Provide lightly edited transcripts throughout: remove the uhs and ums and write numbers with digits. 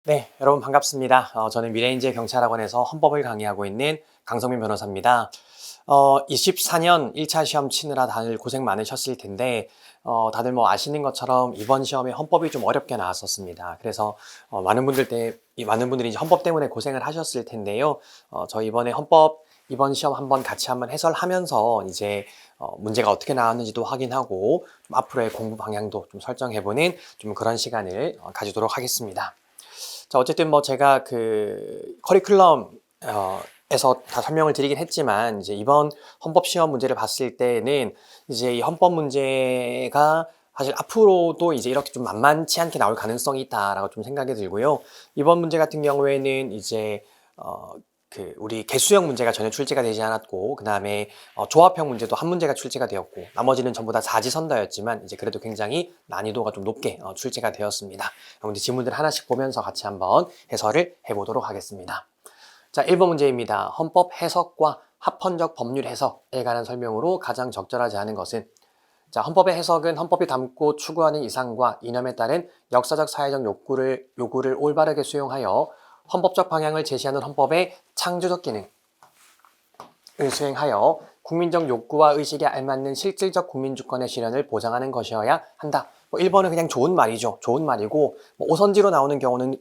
네, 여러분 반갑습니다. 저는 미래인재 경찰학원에서 헌법을 강의하고 있는 강성민 변호사입니다. 24년 1차 시험 치느라 다들 고생 많으셨을 텐데, 다들 뭐 아시는 것처럼 이번 시험에 헌법이 좀 어렵게 나왔었습니다. 그래서 많은 분들이 이제 헌법 때문에 고생을 하셨을 텐데요. 저희 이번에 헌법 이번 시험 같이 한번 해설하면서 이제 문제가 어떻게 나왔는지도 확인하고 좀 앞으로의 공부 방향도 좀 설정해보는 좀 그런 시간을 가지도록 하겠습니다. 자, 어쨌든 뭐 제가 그 커리큘럼에서 다 설명을 드리긴 했지만, 이제 이번 헌법 시험 문제를 봤을 때는 이제 이 헌법 문제가 사실 앞으로도 이제 이렇게 좀 만만치 않게 나올 가능성이 있다라고 좀 생각이 들고요. 이번 문제 같은 경우에는 이제 우리 개수형 문제가 전혀 출제가 되지 않았고, 그 다음에 조합형 문제도 한 문제가 출제가 되었고, 나머지는 전부 다 사지선다였지만 이제 그래도 굉장히 난이도가 좀 높게 출제가 되었습니다. 그럼 이제 지문들 하나씩 보면서 같이 한번 해설을 해보도록 하겠습니다. 자, 1번 문제입니다. 헌법 해석과 합헌적 법률 해석에 관한 설명으로 가장 적절하지 않은 것은? 자, 헌법의 해석은 헌법이 담고 추구하는 이상과 이념에 따른 역사적 사회적 요구를 올바르게 수용하여 헌법적 방향을 제시하는 헌법의 창조적 기능을 수행하여 국민적 욕구와 의식에 알맞는 실질적 국민주권의 실현을 보장하는 것이어야 한다. 1번은 그냥 좋은 말이죠. 좋은 말이고 오선지로 나오는 경우는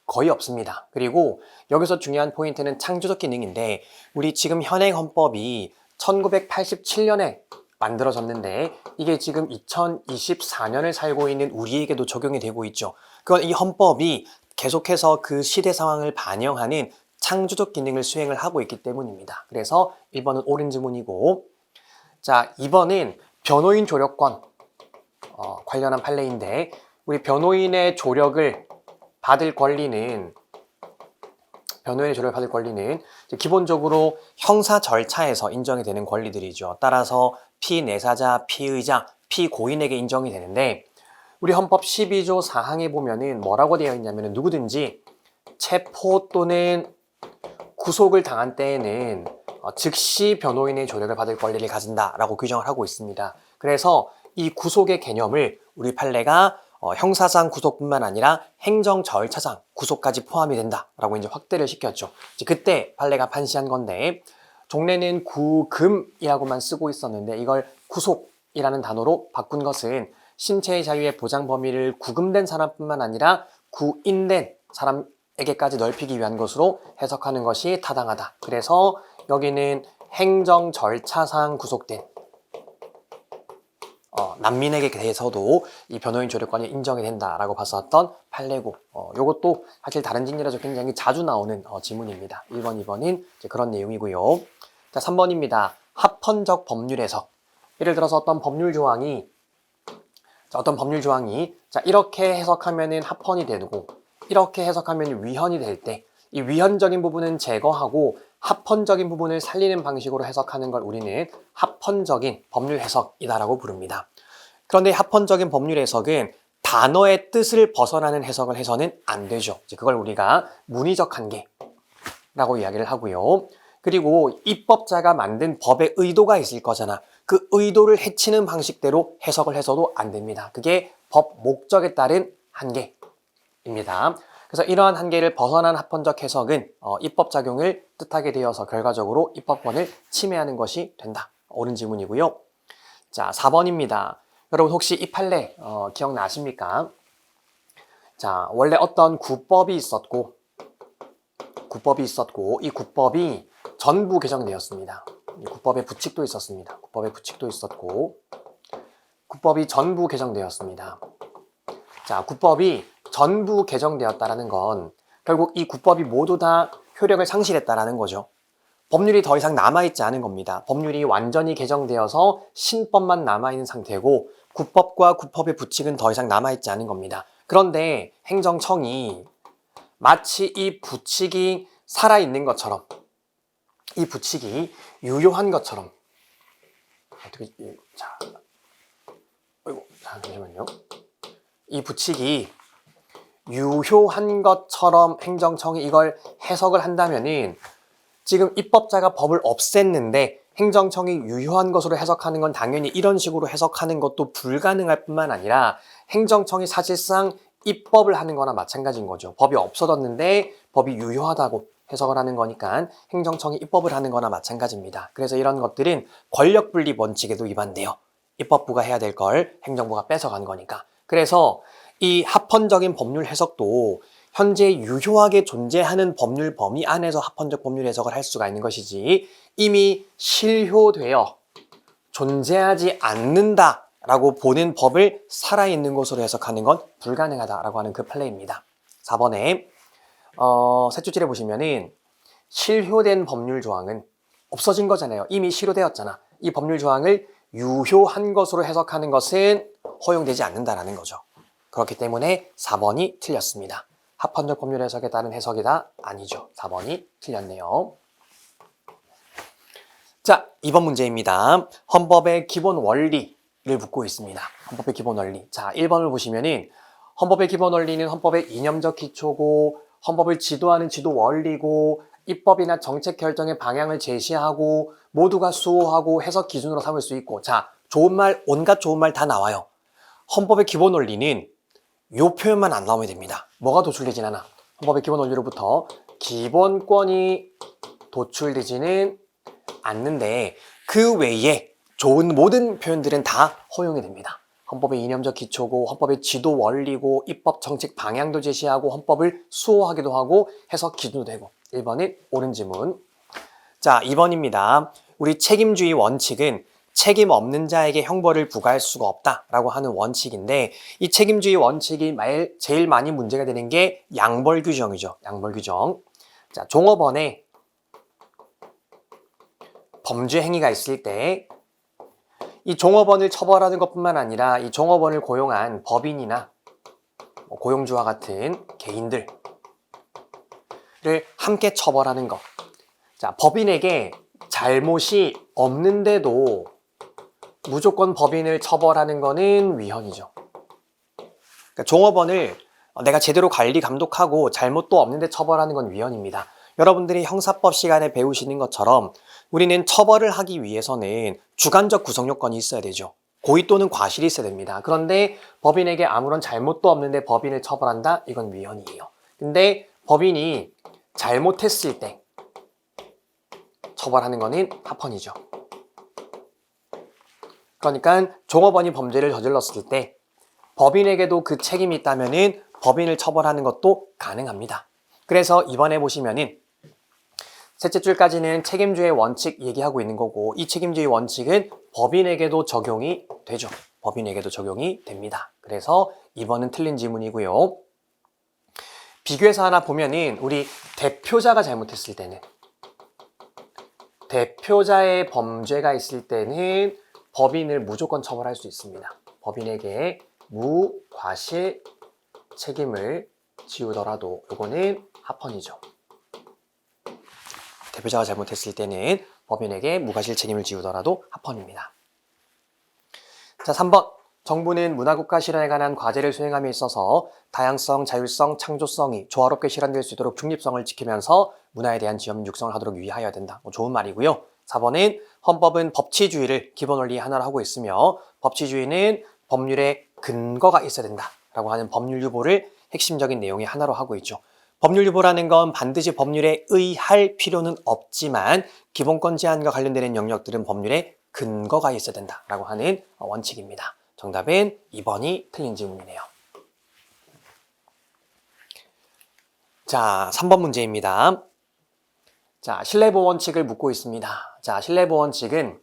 거의 없습니다. 그리고 여기서 중요한 포인트는 창조적 기능인데, 우리 지금 현행 헌법이 1987년에 만들어졌는데 이게 지금 2024년을 살고 있는 우리에게도 적용이 되고 있죠. 그건 이 헌법이 계속해서 그 시대 상황을 반영하는 창조적 기능을 수행을 하고 있기 때문입니다. 그래서 1번은 옳은 지문이고, 자, 2번은 변호인 조력권 관련한 판례인데, 우리 변호인의 조력을 받을 권리는 기본적으로 형사 절차에서 인정이 되는 권리들이죠. 따라서 피내사자, 피의자, 피고인에게 인정이 되는데, 우리 헌법 12조 4항에 보면은 뭐라고 되어 있냐면은 누구든지 체포 또는 구속을 당한 때에는 즉시 변호인의 조력을 받을 권리를 가진다라고 규정을 하고 있습니다. 그래서 이 구속의 개념을 우리 판례가 형사상 구속뿐만 아니라 행정 절차상 구속까지 포함이 된다라고 이제 확대를 시켰죠. 이제 그때 판례가 판시한 건데, 종래는 구금이라고만 쓰고 있었는데 이걸 구속이라는 단어로 바꾼 것은 신체의 자유의 보장 범위를 구금된 사람뿐만 아니라 구인된 사람에게까지 넓히기 위한 것으로 해석하는 것이 타당하다. 그래서 여기는 행정 절차상 구속된 난민에게 대해서도 이 변호인 조력권이 인정이 된다라고 봤었던 판례고, 이것도 사실 다른 직렬에서 굉장히 자주 나오는 지문입니다. 1번, 2번인 그런 내용이고요. 자, 3번입니다. 합헌적 법률 해석. 예를 들어서 어떤 법률 조항이 자, 이렇게 해석하면은 합헌이 되고 이렇게 해석하면 위헌이 될 때, 이 위헌적인 부분은 제거하고 합헌적인 부분을 살리는 방식으로 해석하는 걸 우리는 합헌적인 법률 해석이다라고 부릅니다. 그런데 합헌적인 법률 해석은 단어의 뜻을 벗어나는 해석을 해서는 안 되죠. 이제 그걸 우리가 문의적 한계라고 이야기를 하고요. 그리고 입법자가 만든 법의 의도가 있을 거잖아. 그 의도를 해치는 방식대로 해석을 해서도 안 됩니다. 그게 법 목적에 따른 한계입니다. 그래서 이러한 한계를 벗어난 합헌적 해석은 입법 작용을 뜻하게 되어서 결과적으로 입법권을 침해하는 것이 된다. 옳은 지문이고요. 자, 4번입니다. 여러분 혹시 이 판례 기억나십니까? 자, 원래 어떤 구법이 있었고 이 구법이 전부 개정되었습니다. 이 구법의 부칙도 있었습니다. 구법이 전부 개정되었습니다. 자, 구법이 전부 개정되었다라는 건 결국 이 구법이 모두 다 효력을 상실했다라는 거죠. 법률이 더 이상 남아있지 않은 겁니다. 법률이 완전히 개정되어서 신법만 남아있는 상태고 구법과 구법의 부칙은 더 이상 남아있지 않은 겁니다. 그런데 행정청이 마치 이 부칙이 살아있는 것처럼, 이 부칙이 유효한 것처럼, 잠시만요. 이 부칙이 유효한 것처럼 행정청이 이걸 해석을 한다면은, 지금 입법자가 법을 없앴는데 행정청이 유효한 것으로 해석하는 건 당연히 이런 식으로 해석하는 것도 불가능할 뿐만 아니라 행정청이 사실상 입법을 하는 거나 마찬가지인 거죠. 법이 없어졌는데 법이 유효하다고 해석을 하는 거니까 행정청이 입법을 하는 거나 마찬가지입니다. 그래서 이런 것들은 권력분리 원칙에도 위반돼요. 입법부가 해야 될 걸 행정부가 뺏어간 거니까. 그래서 이 합헌적인 법률 해석도 현재 유효하게 존재하는 법률 범위 안에서 합헌적 법률 해석을 할 수가 있는 것이지 이미 실효되어 존재하지 않는다라고 보는 법을 살아있는 것으로 해석하는 건 불가능하다라고 하는 그 판례입니다. 4번에 세 줄지에 보시면은 실효된 법률 조항은 없어진 거잖아요. 이미 실효되었잖아. 이 법률 조항을 유효한 것으로 해석하는 것은 허용되지 않는다라는 거죠. 그렇기 때문에 4번이 틀렸습니다. 합헌적 법률 해석에 따른 해석이다? 아니죠. 4번이 틀렸네요. 자, 2번 문제입니다. 헌법의 기본 원리를 묻고 있습니다. 헌법의 기본 원리. 자, 1번을 보시면은 헌법의 기본 원리는 헌법의 이념적 기초고 헌법을 지도하는 지도 원리고 입법이나 정책 결정의 방향을 제시하고 모두가 수호하고 해석 기준으로 삼을 수 있고 자, 좋은 말, 온갖 좋은 말 다 나와요. 헌법의 기본 원리는 요 표현만 안 나오면 됩니다. 뭐가 도출되진 않아. 헌법의 기본 원리로부터 기본권이 도출되지는 않는데 그 외에 좋은 모든 표현들은 다 허용이 됩니다. 헌법의 이념적 기초고 헌법의 지도 원리고 입법 정책 방향도 제시하고 헌법을 수호하기도 하고 해석 기준도 되고 1번은 옳은 지문. 자, 2번입니다. 우리 책임주의 원칙은 책임 없는 자에게 형벌을 부과할 수가 없다라고 하는 원칙인데 이 책임주의 원칙이 제일 많이 문제가 되는 게 양벌 규정이죠. 양벌 규정. 자, 종업원에 범죄 행위가 있을 때 이 종업원을 처벌하는 것뿐만 아니라 이 종업원을 고용한 법인이나 고용주와 같은 개인들을 함께 처벌하는 것. 자, 법인에게 잘못이 없는데도 무조건 법인을 처벌하는 거는 위헌이죠. 그러니까 종업원을 내가 제대로 관리 감독하고 잘못도 없는데 처벌하는 건 위헌입니다. 여러분들이 형사법 시간에 배우시는 것처럼 우리는 처벌을 하기 위해서는 주관적 구성 요건이 있어야 되죠. 고의 또는 과실이 있어야 됩니다. 그런데 법인에게 아무런 잘못도 없는데 법인을 처벌한다? 이건 위헌이에요. 근데 법인이 잘못했을 때 처벌하는 거는 합헌이죠. 그러니까 종업원이 범죄를 저질렀을 때 법인에게도 그 책임이 있다면은 법인을 처벌하는 것도 가능합니다. 그래서 이번에 보시면은 셋째 줄까지는 책임주의 원칙 얘기하고 있는 거고 이 책임주의 원칙은 법인에게도 적용이 되죠. 법인에게도 적용이 됩니다. 그래서 2번은 틀린 지문이고요. 비교해서 하나 보면은 우리 대표자가 잘못했을 때는 대표자의 범죄가 있을 때는 법인을 무조건 처벌할 수 있습니다. 법인에게 무과실 책임을 지우더라도 이거는 합헌이죠. 대표자가 잘못했을 때는 법인에게 무과실 책임을 지우더라도 합헌입니다. 자, 3번. 정부는 문화국가 실현에 관한 과제를 수행함에 있어서 다양성, 자율성, 창조성이 조화롭게 실현될 수 있도록 중립성을 지키면서 문화에 대한 지원 육성을 하도록 유의하여야 된다. 좋은 말이고요. 4번은 헌법은 법치주의를 기본 원리 하나로 하고 있으며 법치주의는 법률에 근거가 있어야 된다라고 하는 법률 유보를 핵심적인 내용의 하나로 하고 있죠. 법률 유보라는 건 반드시 법률에 의할 필요는 없지만 기본권 제한과 관련되는 영역들은 법률에 근거가 있어야 된다라고 하는 원칙입니다. 정답은 2번이 틀린 질문이네요. 자, 3번 문제입니다. 자, 신뢰보호 원칙을 묻고 있습니다. 자, 신뢰보호 원칙은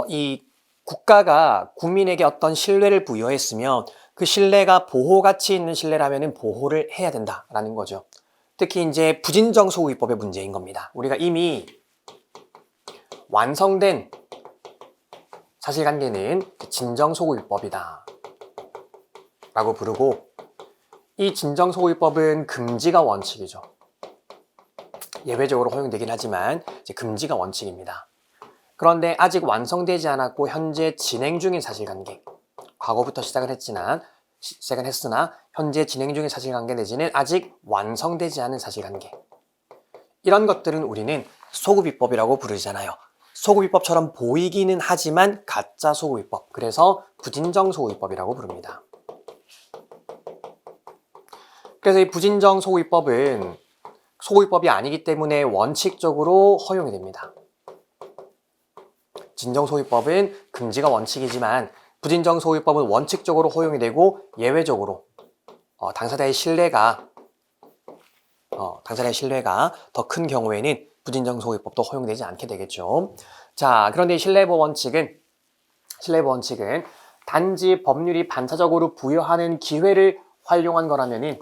이 국가가 국민에게 어떤 신뢰를 부여했으면 그 신뢰가 보호 가치 있는 신뢰라면 보호를 해야 된다라는 거죠. 특히 이제 부진정 소유입법의 문제인 겁니다. 우리가 이미 완성된 사실관계는 진정 소유입법이다 라고 부르고 이 진정 소유입법은 금지가 원칙이죠. 예외적으로 허용되긴 하지만 이제 금지가 원칙입니다. 그런데 아직 완성되지 않았고 현재 진행 중인 사실관계 과거부터 시작은 했으나 현재 진행 중인 사실관계 내지는 아직 완성되지 않은 사실관계 이런 것들은 우리는 소급입법이라고 부르잖아요. 소급입법처럼 보이기는 하지만 가짜 소급입법 그래서 부진정 소급입법이라고 부릅니다. 그래서 이 부진정 소구입법은 소구입법이 아니기 때문에 원칙적으로 허용이 됩니다. 진정 소유법은 금지가 원칙이지만 부진정 소유법은 원칙적으로 허용이 되고 예외적으로 당사자의 신뢰가 더 큰 경우에는 부진정 소유법도 허용되지 않게 되겠죠. 자, 그런데 신뢰보 원칙은 단지 법률이 반사적으로 부여하는 기회를 활용한 거라면은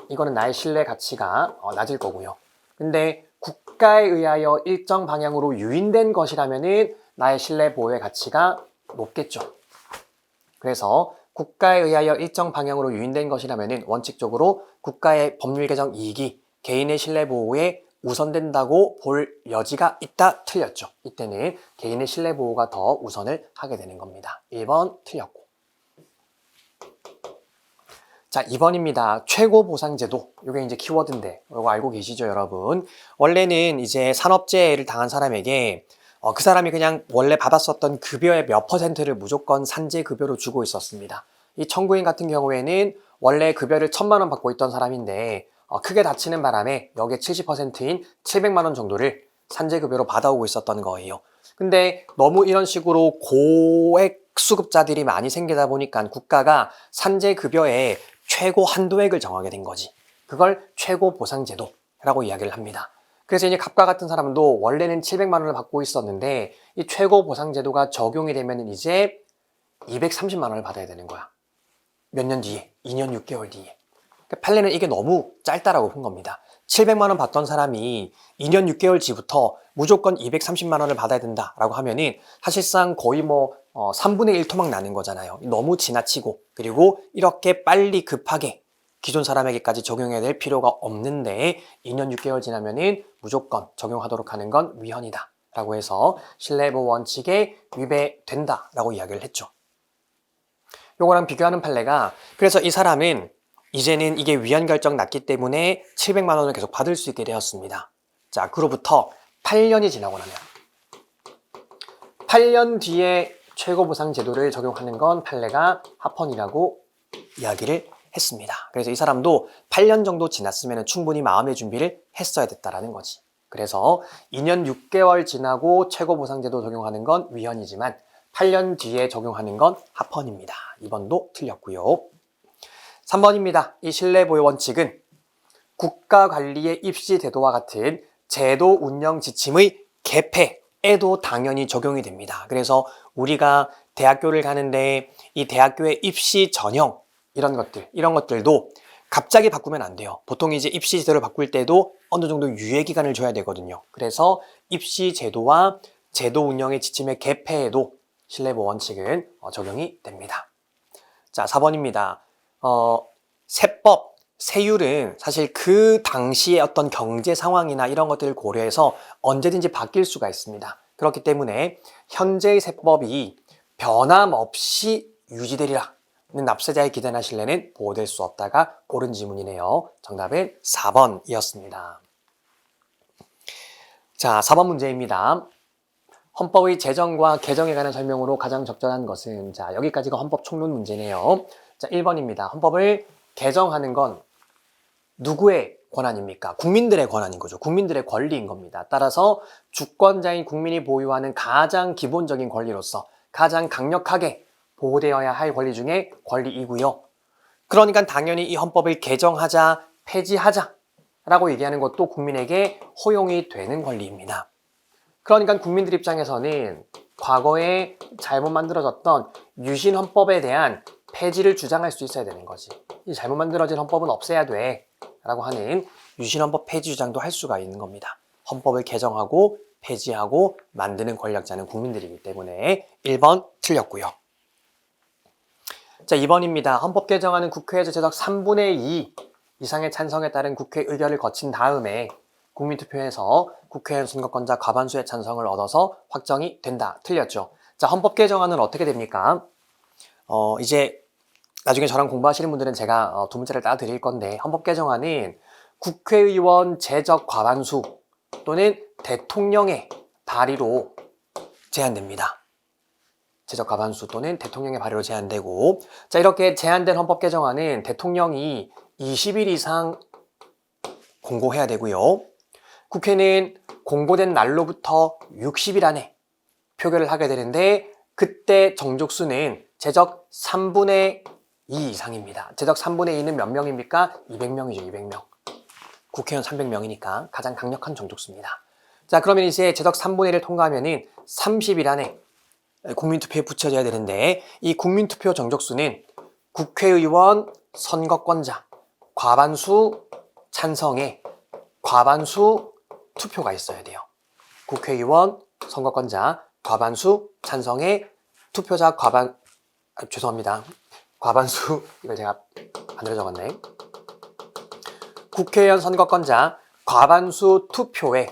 이거는 나의 신뢰 가치가 낮을 거고요. 근데 국가에 의하여 일정 방향으로 유인된 것이라면은 나의 신뢰 보호의 가치가 높겠죠. 그래서 국가에 의하여 일정 방향으로 유인된 것이라면은 원칙적으로 국가의 법률 개정 이익이 개인의 신뢰 보호에 우선된다고 볼 여지가 있다. 틀렸죠. 이때는 개인의 신뢰 보호가 더 우선을 하게 되는 겁니다. 1번 틀렸고. 자, 2번입니다. 최고보상제도. 이게 이제 키워드인데, 이거 알고 계시죠, 여러분? 원래는 이제 산업재해를 당한 사람에게 그 사람이 그냥 원래 받았었던 급여의 몇 %를 무조건 산재급여로 주고 있었습니다. 이 청구인 같은 경우에는 원래 급여를 1,000만 원 받고 있던 사람인데 크게 다치는 바람에 여기에 70%인 700만 원 정도를 산재급여로 받아오고 있었던 거예요. 근데 너무 이런 식으로 고액 수급자들이 많이 생기다 보니까 국가가 산재급여에 최고 한도액을 정하게 된 거지. 그걸 최고보상제도라고 이야기를 합니다. 그래서 이제 갑과 같은 사람도 원래는 700만 원을 받고 있었는데 이 최고보상제도가 적용이 되면 이제 230만 원을 받아야 되는 거야. 몇 년 뒤에? 2년 6개월 뒤에. 그러니까 판례는 이게 너무 짧다라고 본 겁니다. 700만 원 받던 사람이 2년 6개월 뒤부터 무조건 230만 원을 받아야 된다라고 하면은 사실상 거의 3분의 1 토막 나는 거잖아요. 너무 지나치고 그리고 이렇게 빨리 급하게 기존 사람에게까지 적용해야 될 필요가 없는데 2년 6개월 지나면은 무조건 적용하도록 하는 건 위헌이다 라고 해서 신뢰보호 원칙에 위배된다 라고 이야기를 했죠. 요거랑 비교하는 판례가 그래서 이 사람은 이제는 이게 위헌 결정 났기 때문에 700만 원을 계속 받을 수 있게 되었습니다. 자, 그로부터 8년이 지나고 나면 8년 뒤에 최고보상 제도를 적용하는 건 판례가 합헌이라고 이야기를 했습니다. 그래서 이 사람도 8년 정도 지났으면 충분히 마음의 준비를 했어야 됐다라는 거지. 그래서 2년 6개월 지나고 최고보상제도 적용하는 건 위헌이지만 8년 뒤에 적용하는 건 합헌입니다. 2번도 틀렸고요. 3번입니다. 이 신뢰보호 원칙은 국가관리의 입시제도와 같은 제도 운영 지침의 개폐에도 당연히 적용이 됩니다. 그래서 우리가 대학교를 가는데 이 대학교의 입시 전형 이런 것들도 갑자기 바꾸면 안 돼요. 보통 이제 입시 제도를 바꿀 때도 어느 정도 유예 기간을 줘야 되거든요. 그래서 입시 제도와 제도 운영의 지침의 개폐에도 신뢰보호 원칙은 적용이 됩니다. 자, 4번입니다. 세법, 세율은 사실 그 당시의 어떤 경제 상황이나 이런 것들을 고려해서 언제든지 바뀔 수가 있습니다. 그렇기 때문에 현재의 세법이 변함없이 유지되리라 는 납세자의 기대나 신뢰는 보호될 수 없다가 옳은 지문이네요. 정답은 4번이었습니다. 자, 4번 문제입니다. 헌법의 제정과 개정에 관한 설명으로 가장 적절한 것은 자, 여기까지가 헌법 총론 문제네요. 자, 1번입니다. 헌법을 개정하는 건 누구의 권한입니까? 국민들의 권한인 거죠. 국민들의 권리인 겁니다. 따라서 주권자인 국민이 보유하는 가장 기본적인 권리로서 가장 강력하게 보호되어야 할 권리 중에 권리이고요. 그러니까 당연히 이 헌법을 개정하자, 폐지하자 라고 얘기하는 것도 국민에게 허용이 되는 권리입니다. 그러니까 국민들 입장에서는 과거에 잘못 만들어졌던 유신 헌법에 대한 폐지를 주장할 수 있어야 되는 거지. 이 잘못 만들어진 헌법은 없애야 돼 라고 하는 유신 헌법 폐지 주장도 할 수가 있는 겁니다. 헌법을 개정하고 폐지하고 만드는 권력자는 국민들이기 때문에 1번 틀렸고요. 자, 2번입니다. 헌법 개정안은 국회에서 제적 3분의 2 이상의 찬성에 따른 국회 의결을 거친 다음에 국민투표에서 국회의원 선거권자 과반수의 찬성을 얻어서 확정이 된다. 틀렸죠. 자, 헌법 개정안은 어떻게 됩니까? 이제 나중에 저랑 공부하시는 분들은 제가 두 문제를 따 드릴 건데 헌법 개정안은 국회의원 제적 과반수 또는 대통령의 발의로 제한됩니다. 제적 과반수 또는 대통령의 발의로 제한되고 자, 이렇게 제한된 헌법 개정안은 대통령이 20일 이상 공고해야 되고요. 국회는 공고된 날로부터 60일 안에 표결을 하게 되는데 그때 정족수는 제적 3분의 2 이상입니다. 제적 3분의 2는 몇 명입니까? 200명이죠, 200명. 국회의원 300명이니까 가장 강력한 정족수입니다. 자, 그러면 이제 제적 3분의 1을 통과하면은 30일 안에 국민투표에 붙여져야 되는데 이 국민투표 정족수는 국회의원 선거권자 과반수 찬성에 과반수 투표가 있어야 돼요. 국회의원 선거권자 과반수 찬성에 투표자 죄송합니다. 과반수 이걸 제가 반대로 적었네. 국회의원 선거권자 과반수 투표에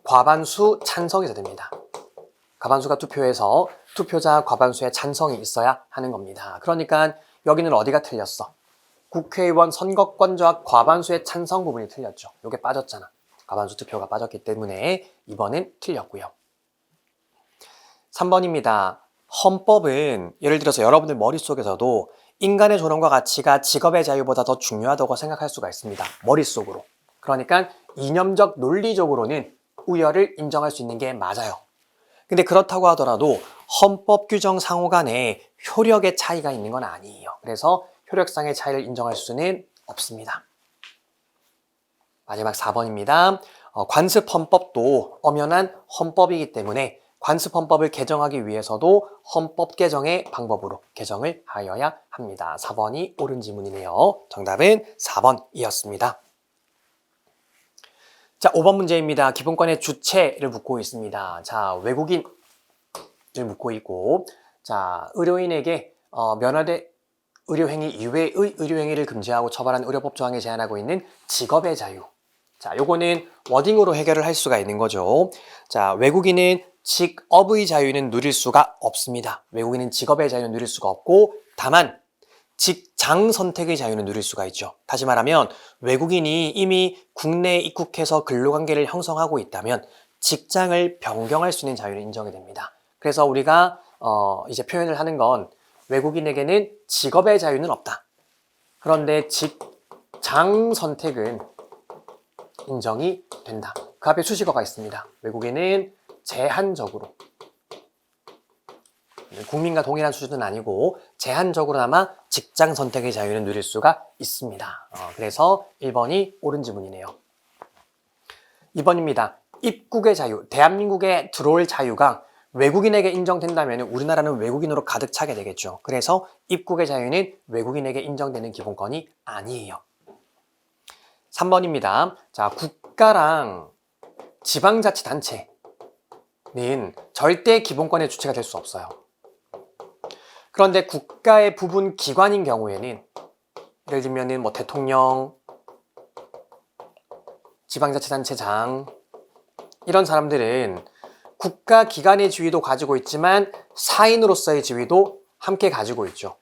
과반수 찬성이 돼야 됩니다. 과반수가 투표해서 투표자 과반수의 찬성이 있어야 하는 겁니다. 그러니까 여기는 어디가 틀렸어? 국회의원 선거권자 과반수의 찬성 부분이 틀렸죠. 이게 빠졌잖아. 과반수 투표가 빠졌기 때문에 2번은 틀렸고요. 3번입니다. 헌법은 예를 들어서 여러분들 머릿속에서도 인간의 존엄과 가치가 직업의 자유보다 더 중요하다고 생각할 수가 있습니다. 머릿속으로. 그러니까 이념적 논리적으로는 우열을 인정할 수 있는 게 맞아요. 근데 그렇다고 하더라도 헌법 규정 상호 간에 효력의 차이가 있는 건 아니에요. 그래서 효력상의 차이를 인정할 수는 없습니다. 마지막 4번입니다. 관습 헌법도 엄연한 헌법이기 때문에 관습 헌법을 개정하기 위해서도 헌법 개정의 방법으로 개정을 하여야 합니다. 4번이 옳은 지문이네요. 정답은 4번이었습니다. 자, 5번 문제입니다. 기본권의 주체를 묻고 있습니다. 자, 외국인을 묻고 있고, 자, 의료인에게 면허대 의료행위 이외의 의료행위를 금지하고 처벌한 의료법 조항에 제한하고 있는 직업의 자유. 자, 요거는 워딩으로 해결을 할 수가 있는 거죠. 자, 외국인은 직업의 자유는 누릴 수가 없습니다. 외국인은 직업의 자유는 누릴 수가 없고, 다만 직장 선택의 자유는 누릴 수가 있죠. 다시 말하면 외국인이 이미 국내에 입국해서 근로관계를 형성하고 있다면 직장을 변경할 수 있는 자유는 인정이 됩니다. 그래서 우리가 이제 표현을 하는 건 외국인에게는 직업의 자유는 없다. 그런데 직장 선택은 인정이 된다. 그 앞에 수식어가 있습니다. 외국인은 제한적으로, 국민과 동일한 수준은 아니고 제한적으로나마 직장 선택의 자유는 누릴 수가 있습니다. 그래서 1번이 옳은 지문이네요. 2번입니다. 입국의 자유, 대한민국에 들어올 자유가 외국인에게 인정된다면 우리나라는 외국인으로 가득 차게 되겠죠. 그래서 입국의 자유는 외국인에게 인정되는 기본권이 아니에요. 3번입니다. 자, 국가랑 지방자치단체는 절대 기본권의 주체가 될 수 없어요. 그런데 국가의 부분 기관인 경우에는 예를 들면 뭐 대통령, 지방자치단체장 이런 사람들은 국가 기관의 지위도 가지고 있지만 사인으로서의 지위도 함께 가지고 있죠.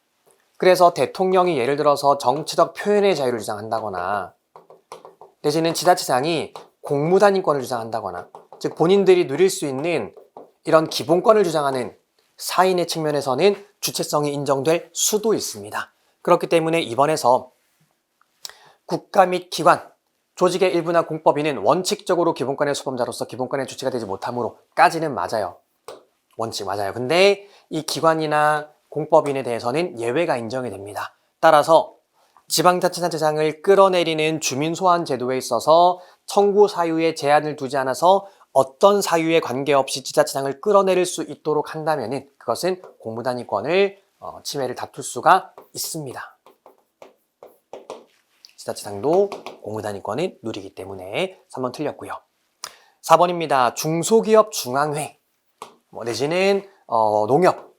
그래서 대통령이 예를 들어서 정치적 표현의 자유를 주장한다거나 내지는 지자체장이 공무단위권을 주장한다거나 즉 본인들이 누릴 수 있는 이런 기본권을 주장하는 사인의 측면에서는 주체성이 인정될 수도 있습니다. 그렇기 때문에 이번에서 국가 및 기관, 조직의 일부나 공법인은 원칙적으로 기본권의 수범자로서 기본권의 주체가 되지 못함으로까지는 맞아요. 원칙 맞아요. 근데 이 기관이나 공법인에 대해서는 예외가 인정이 됩니다. 따라서 지방자치단체장을 끌어내리는 주민소환 제도에 있어서 청구 사유에 제한을 두지 않아서 어떤 사유에 관계없이 지자체장을 끌어내릴 수 있도록 한다면 그것은 공무단위권을 침해를 다툴 수가 있습니다. 지자체장도 공무단위권을 누리기 때문에 3번 틀렸고요. 4번입니다. 중소기업 중앙회 내지는 농협,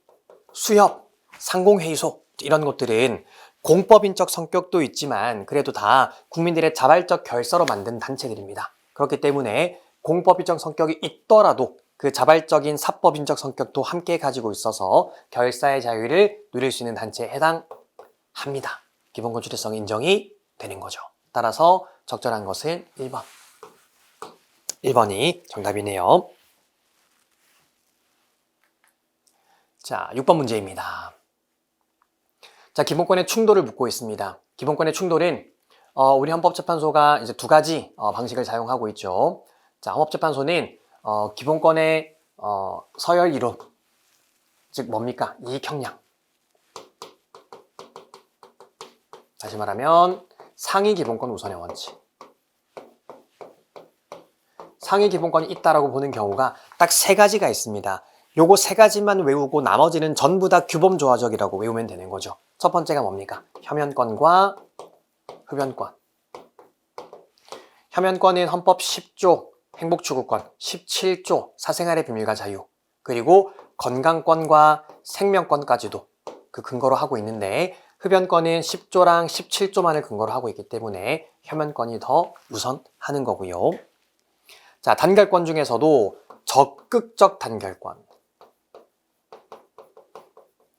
수협, 상공회의소 이런 것들은 공법인적 성격도 있지만 그래도 다 국민들의 자발적 결사로 만든 단체들입니다. 그렇기 때문에 공법인적 성격이 있더라도 그 자발적인 사법인적 성격도 함께 가지고 있어서 결사의 자유를 누릴 수 있는 단체에 해당합니다. 기본권 주체성 인정이 되는 거죠. 따라서 적절한 것은 1번. 1번이 정답이네요. 자, 6번 문제입니다. 자, 기본권의 충돌을 묻고 있습니다. 기본권의 충돌은 우리 헌법재판소가 이제 두 가지 방식을 사용하고 있죠. 자, 헌법재판소는 기본권의 서열 이론, 즉 뭡니까? 이익형량. 다시 말하면 상위 기본권 우선의 원칙. 상위 기본권이 있다라고 보는 경우가 딱 세 가지가 있습니다. 요거 세 가지만 외우고 나머지는 전부 다 규범조화적이라고 외우면 되는 거죠. 첫 번째가 뭡니까? 혐연권과 흡연권. 혐연권은 헌법 10조 행복추구권, 17조 사생활의 비밀과 자유, 그리고 건강권과 생명권까지도 그 근거로 하고 있는데, 흡연권은 10조랑 17조만을 근거로 하고 있기 때문에 혐연권이 더 우선하는 거고요. 자, 단결권 중에서도 적극적 단결권.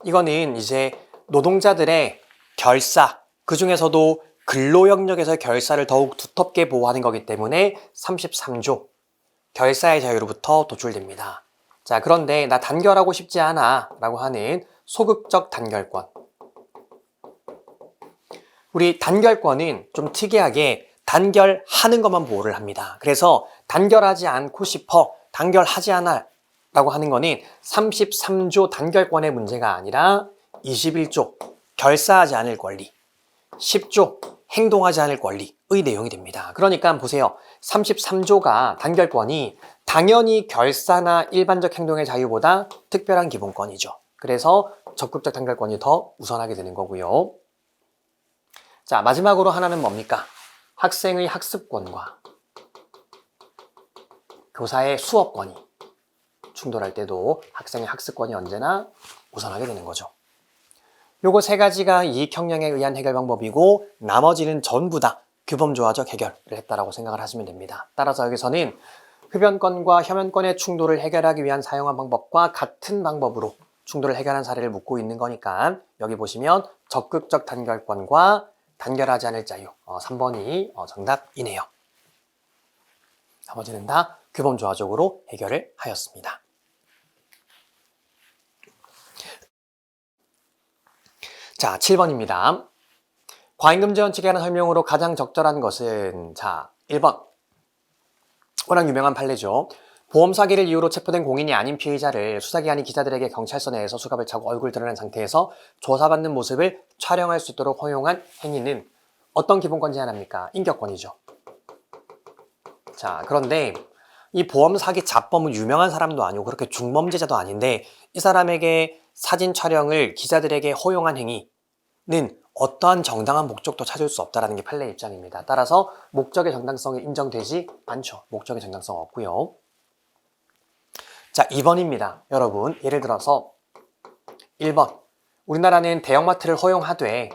이거는 이제 노동자들의 결사, 그 중에서도 근로영역에서의 결사를 더욱 두텁게 보호하는 거기 때문에 33조 결사의 자유로부터 도출됩니다. 자, 그런데 나 단결하고 싶지 않아 라고 하는 소극적 단결권. 우리 단결권은 좀 특이하게 단결하는 것만 보호를 합니다. 그래서 단결하지 않고 싶어, 단결하지 않아 라고 하는 거는 33조 단결권의 문제가 아니라 21조 결사하지 않을 권리, 10조 행동하지 않을 권리의 내용이 됩니다. 그러니까 보세요. 33조가 단결권이 당연히 결사나 일반적 행동의 자유보다 특별한 기본권이죠. 그래서 적극적 단결권이 더 우선하게 되는 거고요. 자, 마지막으로 하나는 뭡니까? 학생의 학습권과 교사의 수업권이 충돌할 때도 학생의 학습권이 언제나 우선하게 되는 거죠. 요거 세 가지가 이익형량에 의한 해결 방법이고 나머지는 전부 다 규범조화적 해결을 했다라고 생각을 하시면 됩니다. 따라서 여기서는 흡연권과 혐연권의 충돌을 해결하기 위한 사용한 방법과 같은 방법으로 충돌을 해결한 사례를 묻고 있는 거니까 여기 보시면 적극적 단결권과 단결하지 않을 자유 3번이 정답이네요. 나머지는 다 규범조화적으로 해결을 하였습니다. 자, 7번입니다. 과잉금지 원칙에 관한 설명으로 가장 적절한 것은, 자, 1번. 워낙 유명한 판례죠. 보험 사기를 이유로 체포된 공인이 아닌 피의자를 수사기관이 기자들에게 경찰서 내에서 수갑을 차고 얼굴 드러낸 상태에서 조사받는 모습을 촬영할 수 있도록 허용한 행위는 어떤 기본권 제한합니까? 인격권이죠. 자, 그런데 이 보험 사기 자범은 유명한 사람도 아니고 그렇게 중범죄자도 아닌데 이 사람에게 사진 촬영을 기자들에게 허용한 행위는 어떠한 정당한 목적도 찾을 수 없다는 게 판례 입장입니다. 따라서 목적의 정당성이 인정되지 않죠. 목적의 정당성 없고요. 자, 2번입니다. 여러분, 예를 들어서 1번. 우리나라는 대형마트를 허용을 하되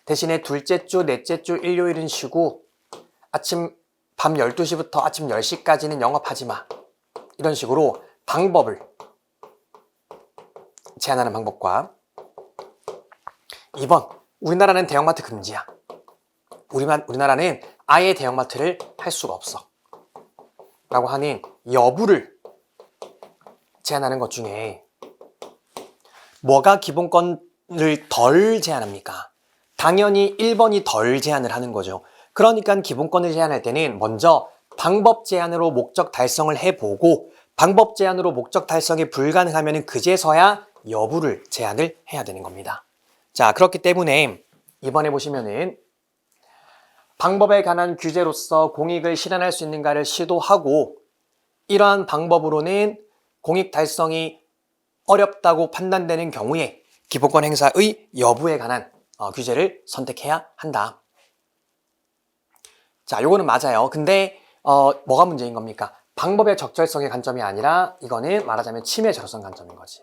대신에 둘째 주, 넷째 주, 일요일은 쉬고 밤 12시부터 아침 10시까지는 영업하지 마. 이런 식으로 방법을 제한하는 방법과 2번, 우리나라는 대형마트 금지야. 우리나라는 아예 대형마트를 할 수가 없어. 라고 하는 여부를 제한하는 것 중에 뭐가 기본권을 덜 제한합니까? 당연히 1번이 덜 제한을 하는 거죠. 그러니까 기본권을 제한할 때는 먼저 방법 제한으로 목적 달성을 해보고 방법 제한으로 목적 달성이 불가능하면 그제서야 여부를 제한을 해야 되는 겁니다. 자, 그렇기 때문에 이번에 보시면은 방법에 관한 규제로서 공익을 실현할 수 있는가를 시도하고 이러한 방법으로는 공익 달성이 어렵다고 판단되는 경우에 기본권 행사의 여부에 관한 규제를 선택해야 한다. 자, 요거는 맞아요. 근데 뭐가 문제인 겁니까? 방법의 적절성의 관점이 아니라 이거는 말하자면 침해 절호성 관점인 거지.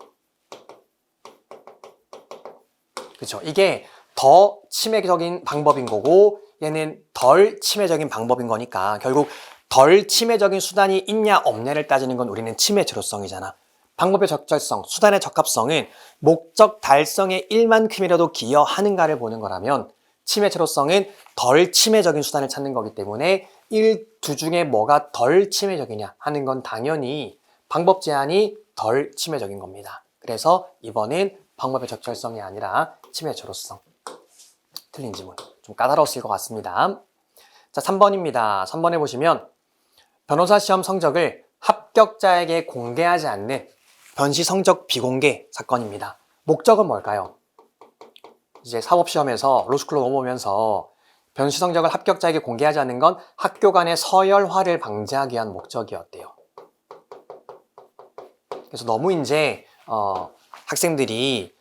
그렇죠? 이게 더 침해적인 방법인 거고 얘는 덜 침해적인 방법인 거니까 결국 덜 침해적인 수단이 있냐 없냐를 따지는 건 우리는 침해 절호성이잖아. 방법의 적절성, 수단의 적합성은 목적 달성에 1만큼이라도 기여하는가를 보는 거라면 침해 절호성은 덜 침해적인 수단을 찾는 거기 때문에 1, 2 중에 뭐가 덜 침해적이냐 하는 건 당연히 방법 제한이 덜 침해적인 겁니다. 그래서 이번엔 방법의 적절성이 아니라 침해 절호성. 틀린 지문. 좀 까다로웠을 것 같습니다. 자, 3번입니다. 3번에 보시면 변호사 시험 성적을 합격자에게 공개하지 않는 변시 성적 비공개 사건입니다. 목적은 뭘까요? 이제 사법시험에서 로스쿨로 넘어오면서 변시 성적을 합격자에게 공개하지 않는 건 학교 간의 서열화를 방지하기 위한 목적이었대요. 그래서 너무 이제 학생들이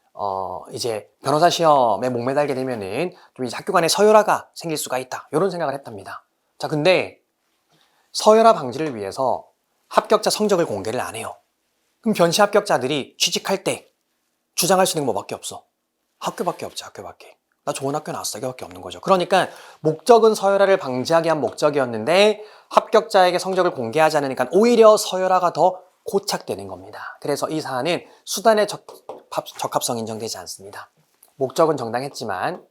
이제 변호사 시험에 목매달게 되면은 좀 이제 학교 간의 서열화가 생길 수가 있다. 이런 생각을 했답니다. 자, 근데 서열화 방지를 위해서 합격자 성적을 공개를 안 해요. 그럼 변시 합격자들이 취직할 때 주장할 수 있는 건 뭐밖에 없어? 학교밖에 없지, 학교밖에. 나 좋은 학교 나왔어, 이거밖에 없는 거죠. 그러니까 목적은 서열화를 방지하기 위한 목적이었는데 합격자에게 성적을 공개하지 않으니까 오히려 서열화가 더 고착되는 겁니다. 그래서 이 사안은 수단의 적합성 인정되지 않습니다. 목적은 정당했지만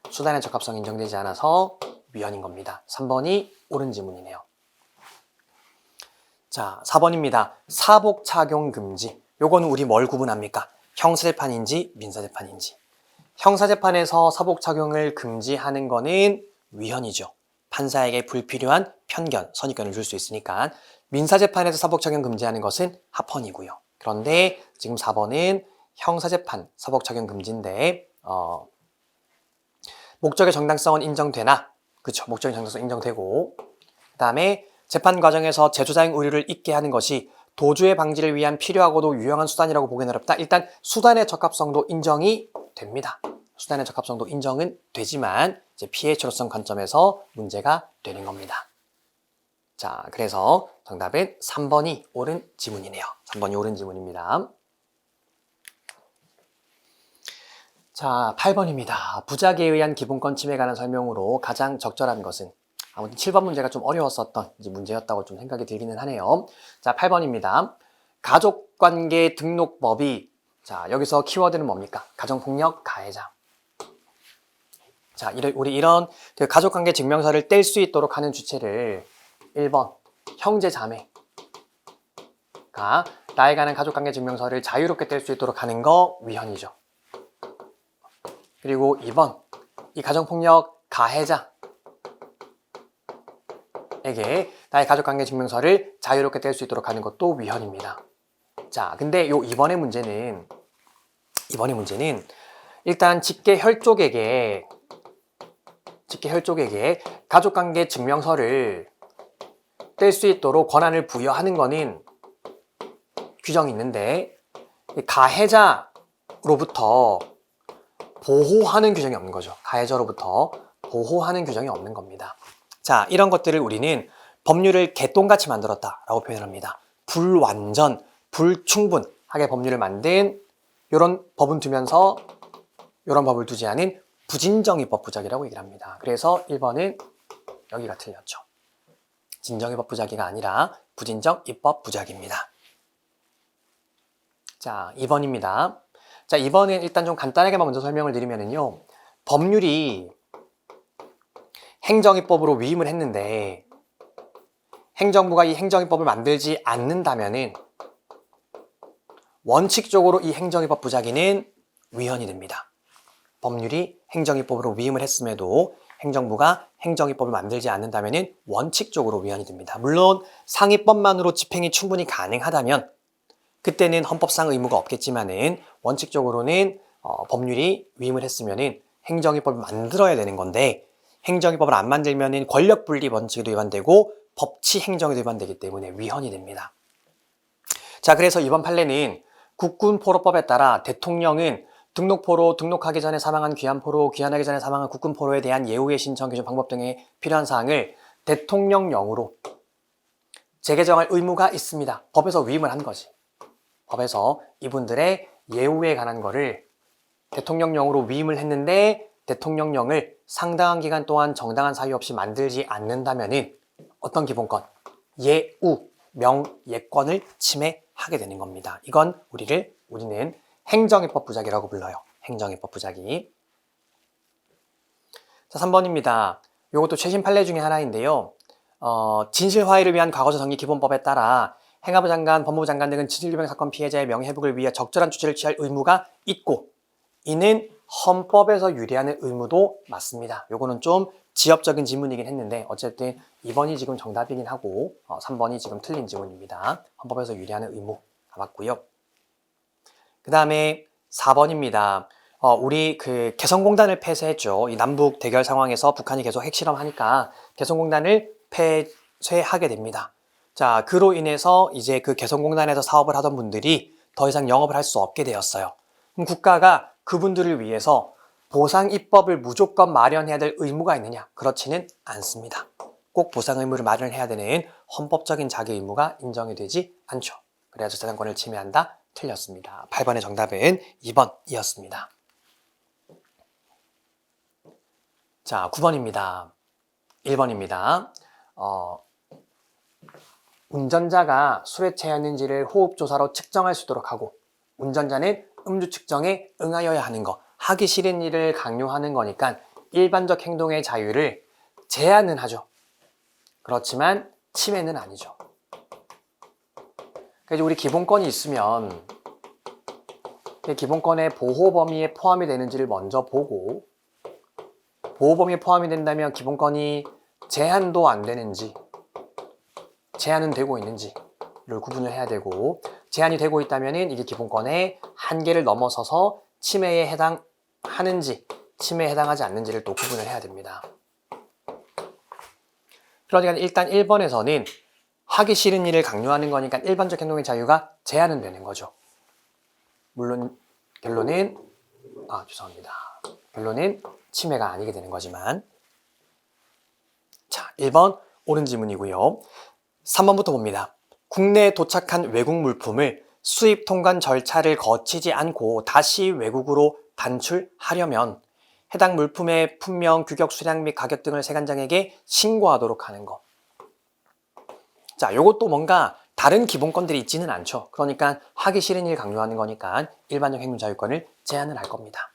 수단의 적합성 인정되지 않아서 위헌인 겁니다. 3번이 옳은 지문이네요. 자, 4번입니다. 사복 착용 금지. 요거는 우리 뭘 구분합니까? 형사재판인지 민사재판인지. 형사재판에서 사복 착용을 금지하는 거는 위헌이죠. 판사에게 불필요한 편견, 선입견을 줄 수 있으니까. 민사재판에서 사복 착용 금지하는 것은 합헌이고요. 그런데 지금 4번은 형사재판 사복 착용 금지인데 목적의 정당성은 인정되나? 그렇죠. 목적의 정당성 인정되고 그 다음에 재판 과정에서 제조자행 의료를 잊게 하는 것이 도주의 방지를 위한 필요하고도 유용한 수단이라고 보기는 어렵다. 일단 수단의 적합성도 인정이 됩니다. 수단의 적합성도 인정은 되지만 이제 피해 철호성 관점에서 문제가 되는 겁니다. 자, 그래서 정답은 3번이 옳은 지문이네요. 3번이 옳은 지문입니다. 자, 8번입니다. 부작위에 의한 기본권 침해에 관한 설명으로 가장 적절한 것은 아무튼 7번 문제가 좀 어려웠었던 문제였다고 좀 생각이 들기는 하네요. 자, 8번입니다. 가족관계 등록법이 자, 여기서 키워드는 뭡니까? 가정폭력 가해자. 자, 우리 이런 그 가족관계 증명서를 뗄 수 있도록 하는 주체를 1번 형제자매가 나에 관한 가족관계 증명서를 자유롭게 뗄 수 있도록 하는 거 위헌이죠. 그리고 2번 이 가정폭력 가해자에게 나의 가족관계 증명서를 자유롭게 뗄 수 있도록 하는 것도 위헌입니다. 자, 근데 이번의 문제는 일단 직계혈족에게 가족관계 증명서를 뗄 수 있도록 권한을 부여하는 거는 규정이 있는데 가해자로부터 보호하는 규정이 없는 거죠. 가해자로부터 보호하는 규정이 없는 겁니다. 자, 이런 것들을 우리는 법률을 개똥같이 만들었다라고 표현을 합니다. 불완전, 불충분하게 법률을 만든 이런 법은 두면서 이런 법을 두지 않은 부진정입법 부작위라고 얘기를 합니다. 그래서 1번은 여기가 틀렸죠. 진정입법 부작위가 아니라 부진정입법 부작위입니다. 자, 2번입니다. 자, 2번은 일단 좀 간단하게만 먼저 설명을 드리면은요. 법률이 행정입법으로 위임을 했는데 행정부가 이 행정입법을 만들지 않는다면은 원칙적으로 이 행정입법 부작위는 위헌이 됩니다. 법률이 행정입법으로 위임을 했음에도 행정부가 행정입법을 만들지 않는다면은 원칙적으로 위헌이 됩니다. 물론 상위법만으로 집행이 충분히 가능하다면 그때는 헌법상 의무가 없겠지만은 원칙적으로는 법률이 위임을 했으면은 행정입법을 만들어야 되는 건데 행정입법을 안 만들면은 권력분리 원칙에도 위반되고 법치 행정에도 위반되기 때문에 위헌이 됩니다. 자, 그래서 이번 판례는 국군포로법에 따라 대통령은 등록포로, 등록하기 전에 사망한 귀환포로, 귀환하기 전에 사망한 국군포로에 대한 예우의 신청 규정 방법 등의 필요한 사항을 대통령령으로 재개정할 의무가 있습니다. 법에서 위임을 한 거지. 법에서 이분들의 예우에 관한 거를 대통령령으로 위임을 했는데 대통령령을 상당한 기간 동안 정당한 사유 없이 만들지 않는다면은 어떤 기본권? 예우, 명예권을 침해하게 되는 겁니다. 이건 우리는 행정입법 부작위라고 불러요. 행정입법 부작위. 자, 3번입니다. 이것도 최신 판례 중에 하나인데요. 진실화해를 위한 과거사 정리 기본법에 따라 행안부 장관, 법무부 장관 등은 진실규명 사건 피해자의 명예회복을 위해 적절한 조치를 취할 의무가 있고 이는 헌법에서 유리하는 의무도 맞습니다. 요거는 좀 지엽적인 지문이긴 했는데 어쨌든 2번이 지금 정답이긴 하고 3번이 지금 틀린 지문입니다. 헌법에서 유리하는 의무 맞고요. 그 다음에 4번입니다. 우리 그 개성공단을 폐쇄했죠. 이 남북 대결 상황에서 북한이 계속 핵실험하니까 개성공단을 폐쇄하게 됩니다. 자, 그로 인해서 이제 그 개성공단에서 사업을 하던 분들이 더 이상 영업을 할 수 없게 되었어요. 그럼 국가가 그분들을 위해서 보상 입법을 무조건 마련해야 될 의무가 있느냐? 그렇지는 않습니다. 꼭 보상 의무를 마련해야 되는 헌법적인 자기 의무가 인정이 되지 않죠. 그래야지 재산권을 침해한다? 틀렸습니다. 8번의 정답은 2번이었습니다. 자, 9번입니다. 1번입니다. 운전자가 술에 취했는지를 호흡조사로 측정할 수 있도록 하고 운전자는 음주 측정에 응하여야 하는 거. 하기 싫은 일을 강요하는 거니까 일반적 행동의 자유를 제한은 하죠. 그렇지만 침해는 아니죠. 그래서 우리 기본권이 있으면 기본권의 보호 범위에 포함이 되는지를 먼저 보고 보호 범위에 포함이 된다면 기본권이 제한도 안 되는지 제한은 되고 있는지를 구분을 해야 되고 제한이 되고 있다면 이게 기본권의 한계를 넘어서서 침해에 해당하는지 침해에 해당하지 않는지를 또 구분을 해야 됩니다. 그러니까 일단 1번에서는 하기 싫은 일을 강요하는 거니까 일반적 행동의 자유가 제한은 되는 거죠. 물론 결론은 결론은 침해가 아니게 되는 거지만 자, 1번 옳은 지문이고요. 3번부터 봅니다. 국내에 도착한 외국 물품을 수입 통관 절차를 거치지 않고 다시 외국으로 반출하려면 해당 물품의 품명, 규격, 수량 및 가격 등을 세관장에게 신고하도록 하는 거. 자, 요것도 뭔가 다른 기본권들이 있지는 않죠. 그러니까 하기 싫은 일 강요하는 거니까 일반적 행동 자유권을 제한을 할 겁니다.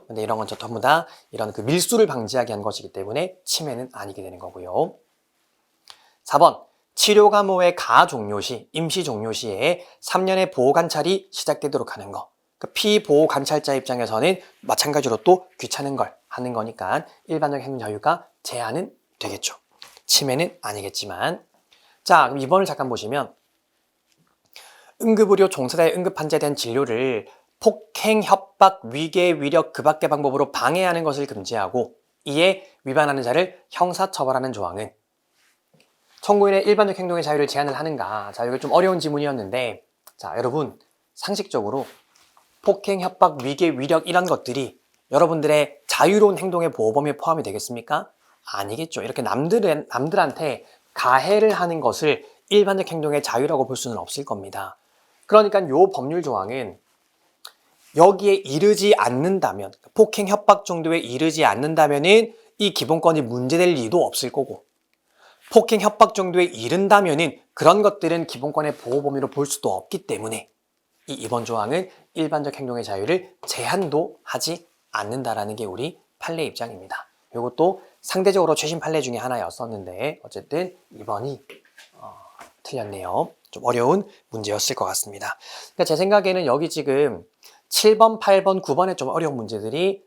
근데 이런 건 전부 다 이런 그 밀수를 방지하기 위한 것이기 때문에 침해는 아니게 되는 거고요. 4번. 치료 감호의 가 종료 시, 임시 종료 시에 3년의 보호 관찰이 시작되도록 하는 거. 그 피보호 관찰자 입장에서는 마찬가지로 또 귀찮은 걸 하는 거니까 일반적 행동 자유가 제한은 되겠죠. 침해는 아니겠지만. 자, 그럼 2번을 잠깐 보시면 응급의료 종사자의 응급 환자에 대한 진료를 폭행, 협박, 위계, 위력, 그 밖의 방법으로 방해하는 것을 금지하고 이에 위반하는 자를 형사처벌하는 조항은 청구인의 일반적 행동의 자유를 제한을 하는가? 자, 이게 좀 어려운 지문이었는데 자, 여러분 상식적으로 폭행, 협박, 위계, 위력 이런 것들이 여러분들의 자유로운 행동의 보호 범위에 포함이 되겠습니까? 아니겠죠. 이렇게 남들한테 가해를 하는 것을 일반적 행동의 자유라고 볼 수는 없을 겁니다. 그러니까 이 법률 조항은 여기에 이르지 않는다면 폭행, 협박 정도에 이르지 않는다면은 이 기본권이 문제될 리도 없을 거고 폭행, 협박 정도에 이른다면은 그런 것들은 기본권의 보호 범위로 볼 수도 없기 때문에 이 2번 조항은 일반적 행동의 자유를 제한도 하지 않는다라는 게 우리 판례 입장입니다. 이것도 상대적으로 최신 판례 중에 하나였었는데 어쨌든 2번이 틀렸네요. 좀 어려운 문제였을 것 같습니다. 그러니까 제 생각에는 여기 지금 7번, 8번, 9번에 좀 어려운 문제들이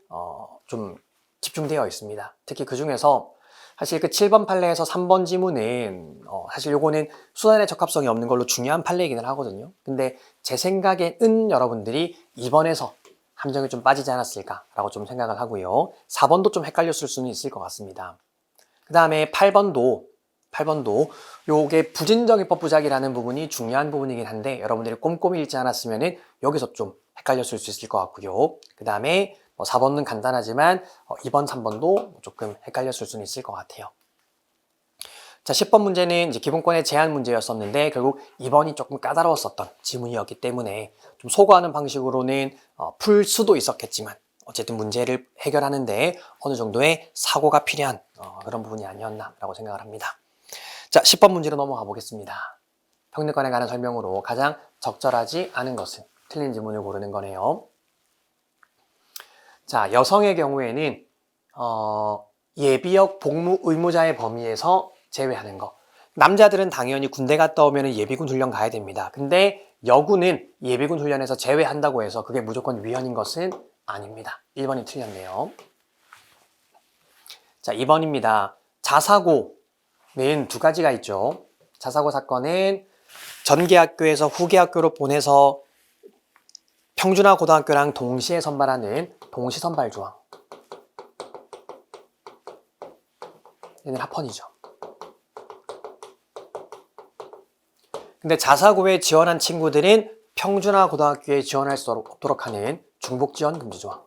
좀 집중되어 있습니다. 특히 그 중에서 사실 그 7번 판례에서 3번 지문은 사실 요거는 수단의 적합성이 없는 걸로 중요한 판례이기는 하거든요. 근데 제 생각에는 여러분들이 2번에서 함정이 좀 빠지지 않았을까라고 좀 생각을 하고요. 4번도 좀 헷갈렸을 수는 있을 것 같습니다. 그 다음에 8번도 요게 부진정입법 부작이라는 부분이 중요한 부분이긴 한데 여러분들이 꼼꼼히 읽지 않았으면 여기서 좀 헷갈렸을 수 있을 것 같고요. 그 다음에 4번은 간단하지만 2번, 3번도 조금 헷갈렸을 수는 있을 것 같아요. 자, 10번 문제는 이제 기본권의 제한 문제였었는데 결국 2번이 조금 까다로웠었던 지문이었기 때문에 좀 소거하는 방식으로는 풀 수도 있었겠지만 어쨌든 문제를 해결하는데 어느 정도의 사고가 필요한 그런 부분이 아니었나라고 생각을 합니다. 자, 10번 문제로 넘어가 보겠습니다. 평등권에 관한 설명으로 가장 적절하지 않은 것은 틀린 지문을 고르는 거네요. 자, 여성의 경우에는 예비역 복무 의무자의 범위에서 제외하는 거. 남자들은 당연히 군대 갔다 오면 예비군 훈련 가야 됩니다. 근데 여군은 예비군 훈련에서 제외한다고 해서 그게 무조건 위헌인 것은 아닙니다. 1번이 틀렸네요. 자, 2번입니다. 자사고는 두 가지가 있죠. 자사고 사건은 전개학교에서 후계학교로 보내서 평준화 고등학교랑 동시에 선발하는 동시선발 조항. 얘는 합헌이죠. 근데 자사고에 지원한 친구들은 평준화 고등학교에 지원할 수 없도록 하는 중복 지원 금지 조항.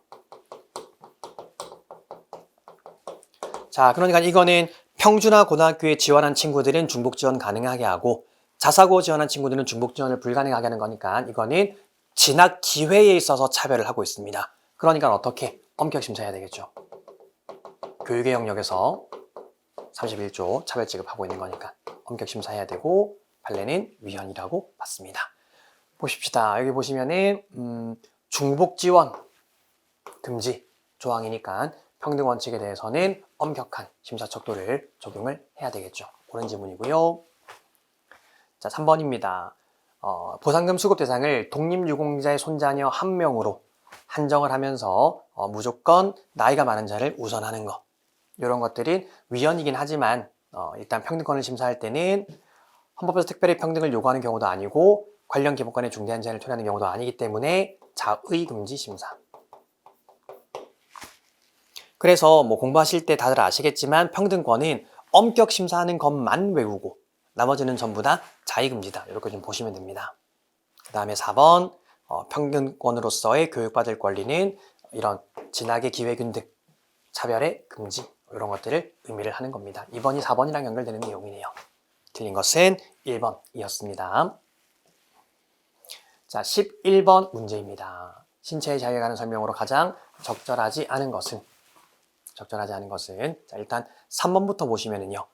자, 그러니까 이거는 평준화 고등학교에 지원한 친구들은 중복 지원 가능하게 하고 자사고 지원한 친구들은 중복 지원을 불가능하게 하는 거니까 이거는 진학 기회에 있어서 차별을 하고 있습니다. 그러니까 어떻게? 엄격 심사해야 되겠죠. 교육의 영역에서 31조 차별 지급하고 있는 거니까 엄격 심사해야 되고 판례는 위헌이라고 봤습니다. 보십시다. 여기 보시면은 중복 지원 금지 조항이니까 평등 원칙에 대해서는 엄격한 심사 척도를 적용을 해야 되겠죠. 옳은 지문이고요. 자, 3번입니다. 보상금 수급 대상을 독립유공자의 손자녀 한 명으로 한정을 하면서 무조건 나이가 많은 자를 우선하는 것. 이런 것들은 위헌이긴 하지만 일단 평등권을 심사할 때는 헌법에서 특별히 평등을 요구하는 경우도 아니고 관련 기본권에 중대한 제한을 초래하는 경우도 아니기 때문에 자의금지 심사. 그래서 뭐 공부하실 때 다들 아시겠지만 평등권은 엄격 심사하는 것만 외우고 나머지는 전부 다 자의금지다. 이렇게 좀 보시면 됩니다. 그 다음에 4번 평등권으로서의 교육받을 권리는 이런 진학의 기회균등, 차별의 금지 이런 것들을 의미를 하는 겁니다. 2번이 4번이랑 연결되는 내용이네요. 틀린 것은 1번이었습니다. 자, 11번 문제입니다. 신체의 자유에 관한 설명으로 가장 적절하지 않은 것은 자, 일단 3번부터 보시면은요.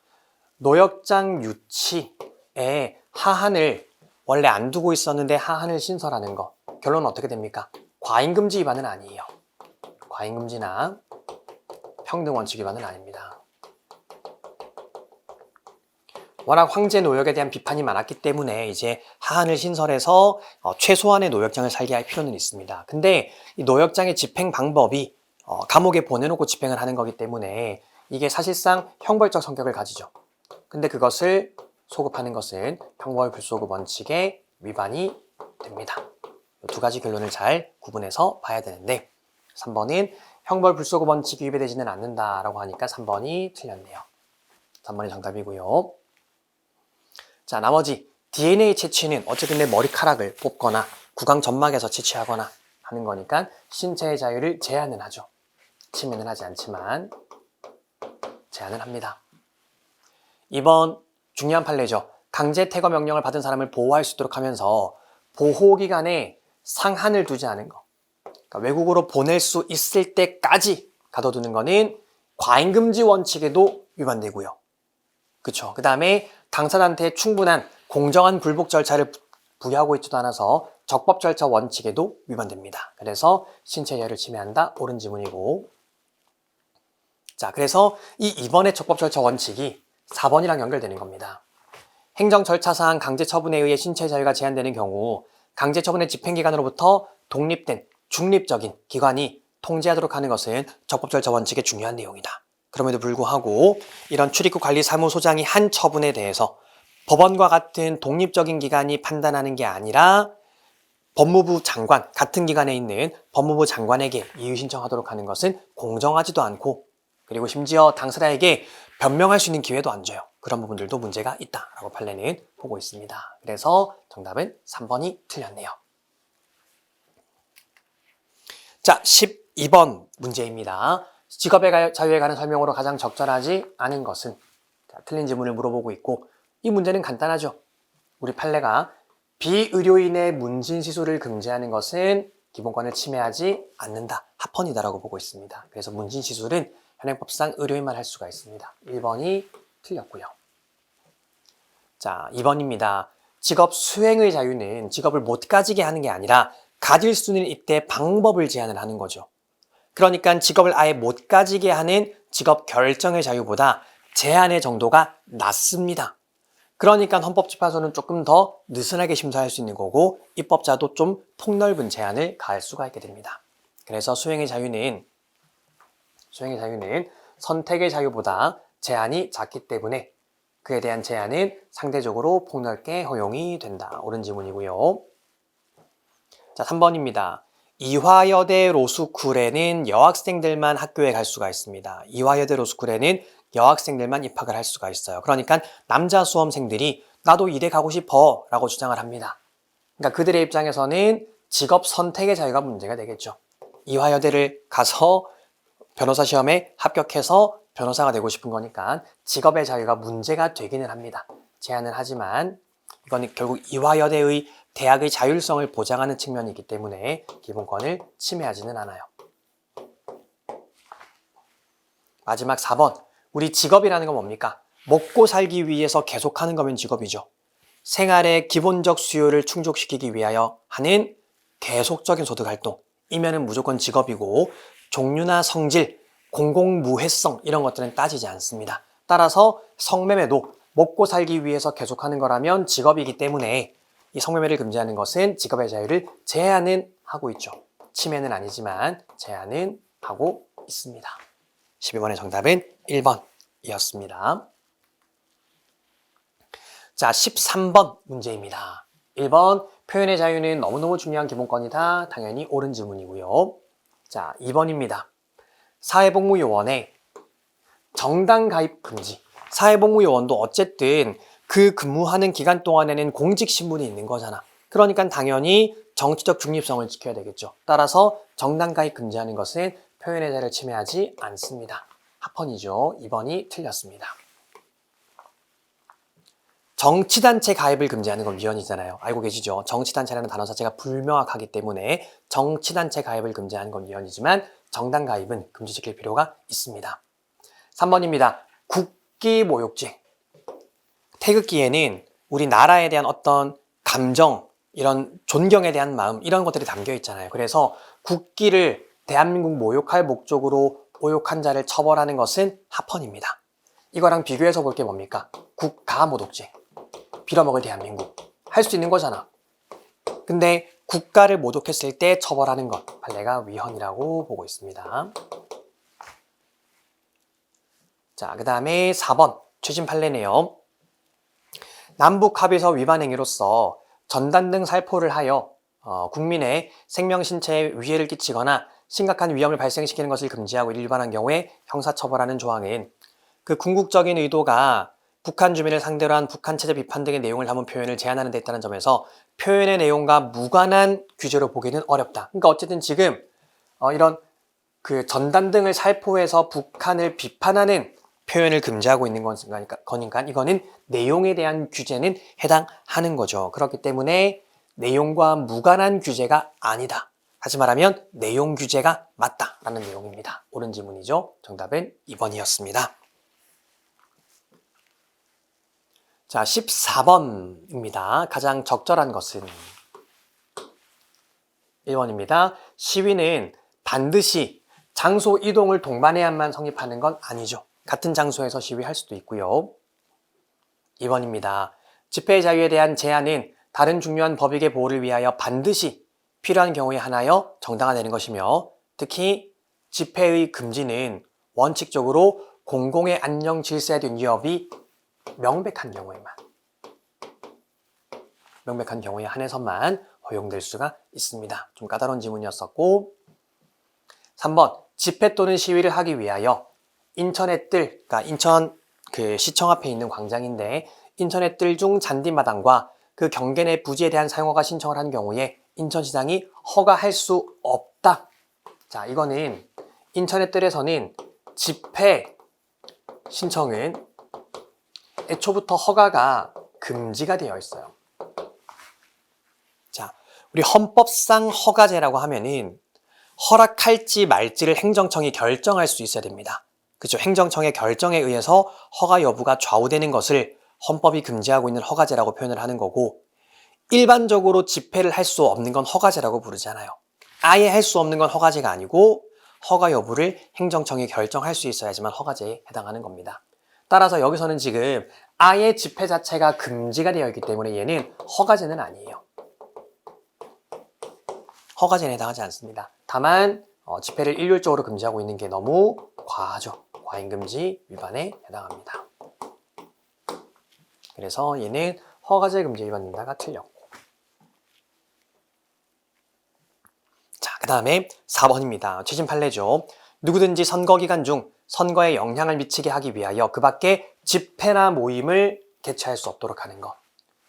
노역장 유치에 하한을 원래 안 두고 있었는데 하한을 신설하는 거. 결론은 어떻게 됩니까? 과잉금지 위반은 아니에요. 과잉금지나 평등원칙 위반은 아닙니다. 워낙 황제 노역에 대한 비판이 많았기 때문에 이제 하한을 신설해서 최소한의 노역장을 살게 할 필요는 있습니다. 근데 이 노역장의 집행 방법이 감옥에 보내놓고 집행을 하는 거기 때문에 이게 사실상 형벌적 성격을 가지죠. 근데 그것을 소급하는 것은 형벌 불소급 원칙의 위반이 됩니다. 두 가지 결론을 잘 구분해서 봐야 되는데 3번은 형벌 불소급 원칙이 위배되지는 않는다라고 하니까 3번이 틀렸네요. 3번이 정답이고요. 자, 나머지 DNA 채취는 어쨌든 내 머리카락을 뽑거나 구강 점막에서 채취하거나 하는 거니까 신체의 자유를 제한은 하죠. 침해는 하지 않지만 제한을 합니다. 2번 중요한 판례죠. 강제 퇴거 명령을 받은 사람을 보호할 수 있도록 하면서 보호기간에 상한을 두지 않은 거. 그러니까 외국으로 보낼 수 있을 때까지 가둬두는 거는 과잉금지 원칙에도 위반되고요. 그쵸. 그 다음에 당사자한테 충분한 공정한 불복 절차를 부여하고 있지도 않아서 적법 절차 원칙에도 위반됩니다. 그래서 신체 자유를 침해한다. 옳은 지문이고. 자, 그래서 이 2번의 적법 절차 원칙이 4번이랑 연결되는 겁니다. 행정 절차상 강제 처분에 의해 신체 자유가 제한되는 경우 강제 처분의 집행기관으로부터 독립된 중립적인 기관이 통제하도록 하는 것은 적법 절차 원칙의 중요한 내용이다. 그럼에도 불구하고 이런 출입국 관리사무소장이 한 처분에 대해서 법원과 같은 독립적인 기관이 판단하는 게 아니라 법무부 장관, 같은 기관에 있는 법무부 장관에게 이의 신청하도록 하는 것은 공정하지도 않고 그리고 심지어 당사자에게 변명할 수 있는 기회도 안 줘요. 그런 부분들도 문제가 있다라고 판례는 보고 있습니다. 그래서 정답은 3번이 틀렸네요. 자, 12번 문제입니다. 직업의 자유에 관한 설명으로 가장 적절하지 않은 것은? 자, 틀린 질문을 물어보고 있고 이 문제는 간단하죠. 우리 판례가 비의료인의 문진시술을 금지하는 것은 기본권을 침해하지 않는다. 합헌이다라고 보고 있습니다. 그래서 문진시술은 현행법상 의료인만 할 수가 있습니다. 1번이 틀렸고요. 자, 2번입니다. 직업 수행의 자유는 직업을 못 가지게 하는 게 아니라 가질 수는 있대 방법을 제한을 하는 거죠. 그러니까 직업을 아예 못 가지게 하는 직업 결정의 자유보다 제한의 정도가 낮습니다. 그러니까 헌법재판소는 조금 더 느슨하게 심사할 수 있는 거고 입법자도 좀 폭넓은 제한을 가할 수가 있게 됩니다. 그래서 수행의 자유는 선택의 자유보다 제한이 작기 때문에 그에 대한 제한은 상대적으로 폭넓게 허용이 된다. 옳은 지문이고요. 자, 3번입니다. 이화여대 로스쿨에는 여학생들만 학교에 갈 수가 있습니다. 이화여대 로스쿨에는 여학생들만 입학을 할 수가 있어요. 그러니까 남자 수험생들이 나도 이대 가고 싶어 라고 주장을 합니다. 그러니까 그들의 입장에서는 직업 선택의 자유가 문제가 되겠죠. 이화여대를 가서 변호사 시험에 합격해서 변호사가 되고 싶은 거니까 직업의 자유가 문제가 되기는 합니다. 제한은 하지만 이건 결국 이화여대의 대학의 자율성을 보장하는 측면이 있기 때문에 기본권을 침해하지는 않아요. 마지막 4번. 우리 직업이라는 건 뭡니까? 먹고 살기 위해서 계속하는 거면 직업이죠. 생활의 기본적 수요를 충족시키기 위하여 하는 계속적인 소득 활동이면은 무조건 직업이고 종류나 성질, 공공무해성 이런 것들은 따지지 않습니다. 따라서 성매매도 먹고 살기 위해서 계속하는 거라면 직업이기 때문에 이 성매매를 금지하는 것은 직업의 자유를 제한은 하고 있죠. 침해는 아니지만 제한은 하고 있습니다. 12번의 정답은 1번이었습니다. 자, 13번 문제입니다. 1번 표현의 자유는 너무너무 중요한 기본권이다. 당연히 옳은 질문이고요. 자, 2번입니다. 사회복무요원의 정당 가입 금지. 사회복무요원도 어쨌든 그 근무하는 기간 동안에는 공직신분이 있는 거잖아. 그러니까 당연히 정치적 중립성을 지켜야 되겠죠. 따라서 정당 가입 금지하는 것은 표현의 자유를 침해하지 않습니다. 합헌이죠. 2번이 틀렸습니다. 정치단체 가입을 금지하는 건 위헌이잖아요. 알고 계시죠? 정치단체라는 단어 자체가 불명확하기 때문에 정치단체 가입을 금지하는 건 위헌이지만 정당 가입은 금지시킬 필요가 있습니다. 3번입니다. 국기모욕죄. 태극기에는 우리 나라에 대한 어떤 감정, 이런 존경에 대한 마음 이런 것들이 담겨 있잖아요. 그래서 국기를 대한민국 모욕할 목적으로 모욕한 자를 처벌하는 것은 합헌입니다. 이거랑 비교해서 볼 게 뭡니까? 국가모독죄. 빌어먹을 대한민국. 할 수 있는 거잖아. 근데 국가를 모독했을 때 처벌하는 것, 판례가 위헌이라고 보고 있습니다. 자, 그 다음에 4번 최신 판례네요. 남북 합의서 위반 행위로서 전단 등 살포를 하여 국민의 생명, 신체에 위해를 끼치거나 심각한 위험을 발생시키는 것을 금지하고 일반한 경우에 형사처벌하는 조항은 그 궁극적인 의도가 북한 주민을 상대로 한 북한 체제 비판 등의 내용을 담은 표현을 제한하는 데 있다는 점에서 표현의 내용과 무관한 규제로 보기는 어렵다. 그러니까 어쨌든 지금 이런 그 전단 등을 살포해서 북한을 비판하는 표현을 금지하고 있는 거니까 이거는 내용에 대한 규제는 해당하는 거죠. 그렇기 때문에 내용과 무관한 규제가 아니다. 다시 말하면 내용 규제가 맞다라는 내용입니다. 옳은 지문이죠. 정답은 2번이었습니다. 자, 14번입니다. 가장 적절한 것은 1번입니다. 시위는 반드시 장소 이동을 동반해야만 성립하는 건 아니죠. 같은 장소에서 시위할 수도 있고요. 2번입니다. 집회의 자유에 대한 제한은 다른 중요한 법익의 보호를 위하여 반드시 필요한 경우에 하나여 정당화되는 것이며 특히 집회의 금지는 원칙적으로 공공의 안녕 질서에 대한 위협이 명백한 경우에 한해서만 허용될 수가 있습니다. 좀 까다로운 지문이었었고 3번 집회 또는 시위를 하기 위하여 인천의 뜰, 그러니까 인천 그 시청 앞에 있는 광장인데 인천의 뜰 중 잔디마당과 그 경계 내 부지에 대한 사용허가 신청을 한 경우에 인천시장이 허가할 수 없다. 자, 이거는 인천의 뜰에서는 집회 신청은 애초부터 허가가 금지가 되어 있어요. 자, 우리 헌법상 허가제라고 하면은 허락할지 말지를 행정청이 결정할 수 있어야 됩니다. 그렇죠? 행정청의 결정에 의해서 허가 여부가 좌우되는 것을 헌법이 금지하고 있는 허가제라고 표현을 하는 거고 일반적으로 집회를 할 수 없는 건 허가제라고 부르잖아요. 아예 할 수 없는 건 허가제가 아니고 허가 여부를 행정청이 결정할 수 있어야지만 허가제에 해당하는 겁니다. 따라서 여기서는 지금 아예 집회 자체가 금지가 되어 있기 때문에 얘는 허가제는 아니에요. 허가제에 해당하지 않습니다. 다만 집회를 일률적으로 금지하고 있는 게 너무 과하죠. 과잉금지 위반에 해당합니다. 그래서 얘는 허가제 금지 위반된다가 틀렸고. 자, 그 다음에 4번입니다. 최신 판례죠. 누구든지 선거 기간 중 선거에 영향을 미치게 하기 위하여 그 밖에 집회나 모임을 개최할 수 없도록 하는 것.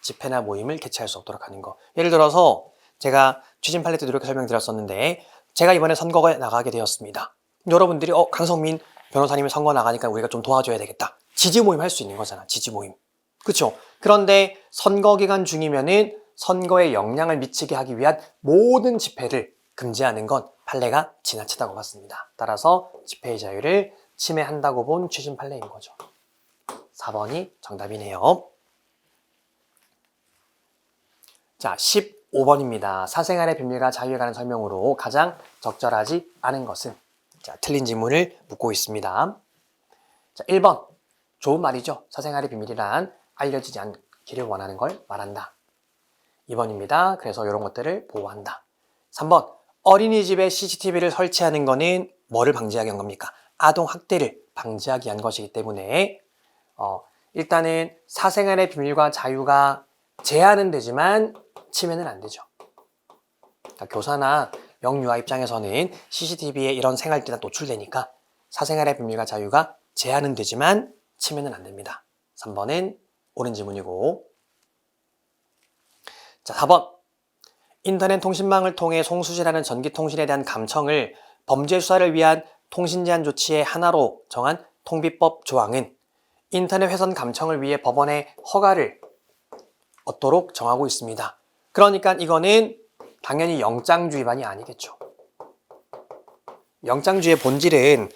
집회나 모임을 개최할 수 없도록 하는 것. 예를 들어서 제가 최신 판례 때도 이렇게 설명드렸었는데 제가 이번에 선거에 나가게 되었습니다. 여러분들이 강성민 변호사님이 선거 나가니까 우리가 좀 도와줘야 되겠다. 지지 모임 할 수 있는 거잖아. 지지 모임. 그렇죠? 그런데 선거 기간 중이면은 선거에 영향을 미치게 하기 위한 모든 집회를 금지하는 건 판례가 지나치다고 봤습니다. 따라서 집회의 자유를 침해한다고 본 최신 판례인 거죠. 4번이 정답이네요. 자, 15번입니다. 사생활의 비밀과 자유에 관한 설명으로 가장 적절하지 않은 것은? 자, 틀린 질문을 묻고 있습니다. 자, 1번. 좋은 말이죠. 사생활의 비밀이란 알려지지 않기를 원하는 걸 말한다. 2번입니다. 그래서 이런 것들을 보호한다. 3번. 어린이집에 CCTV를 설치하는 거는 뭐를 방지하기 위한 겁니까? 아동학대를 방지하기 위한 것이기 때문에 일단은 사생활의 비밀과 자유가 제한은 되지만 침해는 안 되죠. 그러니까 교사나 영유아 입장에서는 CCTV에 이런 생활들이 노출되니까 사생활의 비밀과 자유가 제한은 되지만 침해는 안 됩니다. 3번은 옳은 지문이고. 자, 4번. 인터넷 통신망을 통해 송수시라는 전기통신에 대한 감청을 범죄 수사를 위한 통신 제한 조치의 하나로 정한 통비법 조항은 인터넷 회선 감청을 위해 법원의 허가를 얻도록 정하고 있습니다. 그러니까 이거는 당연히 영장주의 위반이 아니겠죠. 영장주의 본질은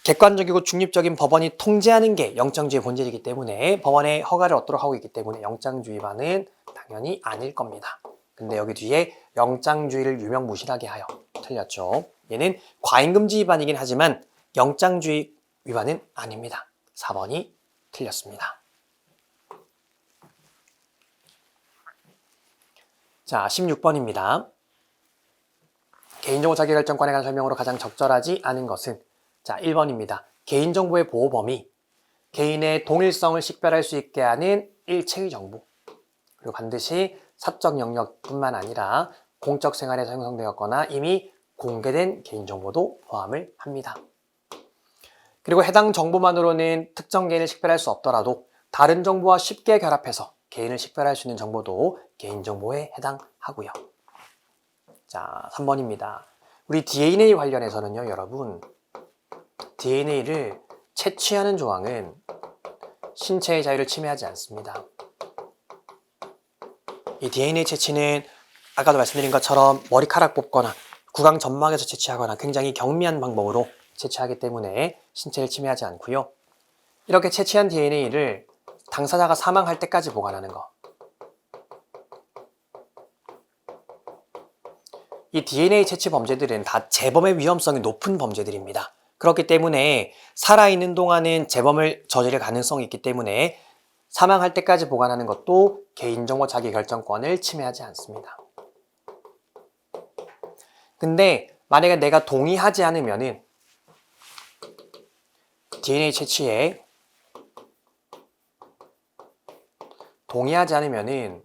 객관적이고 중립적인 법원이 통제하는 게 영장주의 본질이기 때문에 법원의 허가를 얻도록 하고 있기 때문에 영장주의 위반은 당연히 아닐 겁니다. 근데 여기 뒤에 영장주의를 유명무실하게 하여 틀렸죠. 얘는 과잉금지 위반이긴 하지만 영장주의 위반은 아닙니다. 4번이 틀렸습니다. 자, 16번입니다. 개인정보 자기결정권에 관한 설명으로 가장 적절하지 않은 것은? 자, 1번입니다. 개인정보의 보호 범위, 개인의 동일성을 식별할 수 있게 하는 일체의 정보, 그리고 반드시 사적 영역뿐만 아니라 공적 생활에서 형성되었거나 이미 공개된 개인정보도 포함을 합니다. 그리고 해당 정보만으로는 특정 개인을 식별할 수 없더라도 다른 정보와 쉽게 결합해서 개인을 식별할 수 있는 정보도 개인정보에 해당하고요. 자, 3번입니다. 우리 DNA 관련해서는요, 여러분, DNA를 채취하는 조항은 신체의 자유를 침해하지 않습니다. 이 DNA 채취는 아까도 말씀드린 것처럼 머리카락 뽑거나 구강 점막에서 채취하거나 굉장히 경미한 방법으로 채취하기 때문에 신체를 침해하지 않고요. 이렇게 채취한 DNA를 당사자가 사망할 때까지 보관하는 거. 이 DNA 채취 범죄들은 다 재범의 위험성이 높은 범죄들입니다. 그렇기 때문에 살아있는 동안은 재범을 저지를 가능성이 있기 때문에 사망할 때까지 보관하는 것도 개인정보 자기결정권을 침해하지 않습니다. 근데 만약에 내가 동의하지 않으면은 DNA 채취에 동의하지 않으면은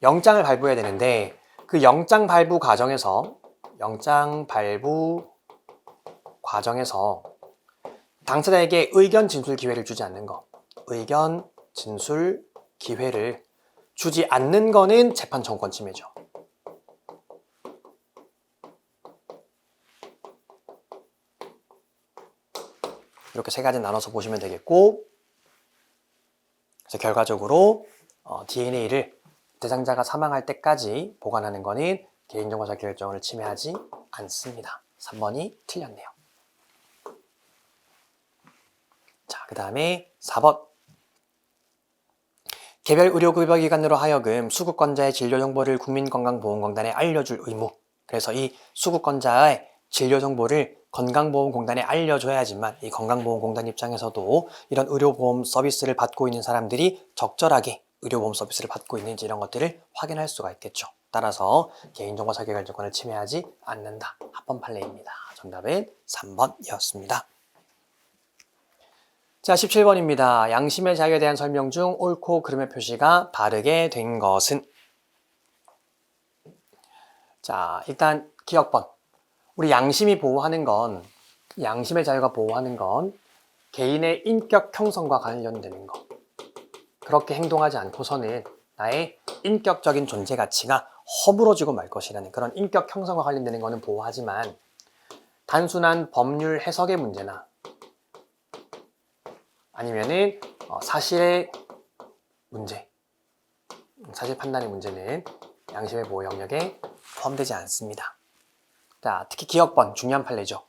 영장을 발부해야 되는데 그 영장 발부 과정에서 당사자에게 의견 진술 기회를 주지 않는 거, 의견 진술 기회를 주지 않는 거는 재판 청구권 침해죠. 이렇게 세 가지 나눠서 보시면 되겠고, 그래서 결과적으로 DNA를 대상자가 사망할 때까지 보관하는 거는 개인정보 자기결정을 침해하지 않습니다. 3번이 틀렸네요. 자, 그 다음에 4번. 개별 의료급여기관으로 하여금 수급권자의 진료정보를 국민건강보험공단에 알려줄 의무. 그래서 이 수급권자의 진료정보를 건강보험공단에 알려줘야지만 이 건강보험공단 입장에서도 이런 의료보험 서비스를 받고 있는 사람들이 적절하게 의료보험 서비스를 받고 있는지 이런 것들을 확인할 수가 있겠죠. 따라서 개인정보 자기결정권을 침해하지 않는다. 합헌 판례입니다. 정답은 3번이었습니다. 자, 17번입니다. 양심의 자유에 대한 설명 중 옳고 그름의 표시가 다르게 된 것은? 자, 일단 기억번. 우리 양심이 보호하는 건, 양심의 자유가 보호하는 건 개인의 인격 형성과 관련되는 거. 그렇게 행동하지 않고서는 나의 인격적인 존재 가치가 허물어지고 말 것이라는 그런 인격 형성과 관련되는 거는 보호하지만 단순한 법률 해석의 문제나 아니면은 사실의 문제, 사실 판단의 문제는 양심의 보호 영역에 포함되지 않습니다. 자, 특히 기억번 중요한 판례죠.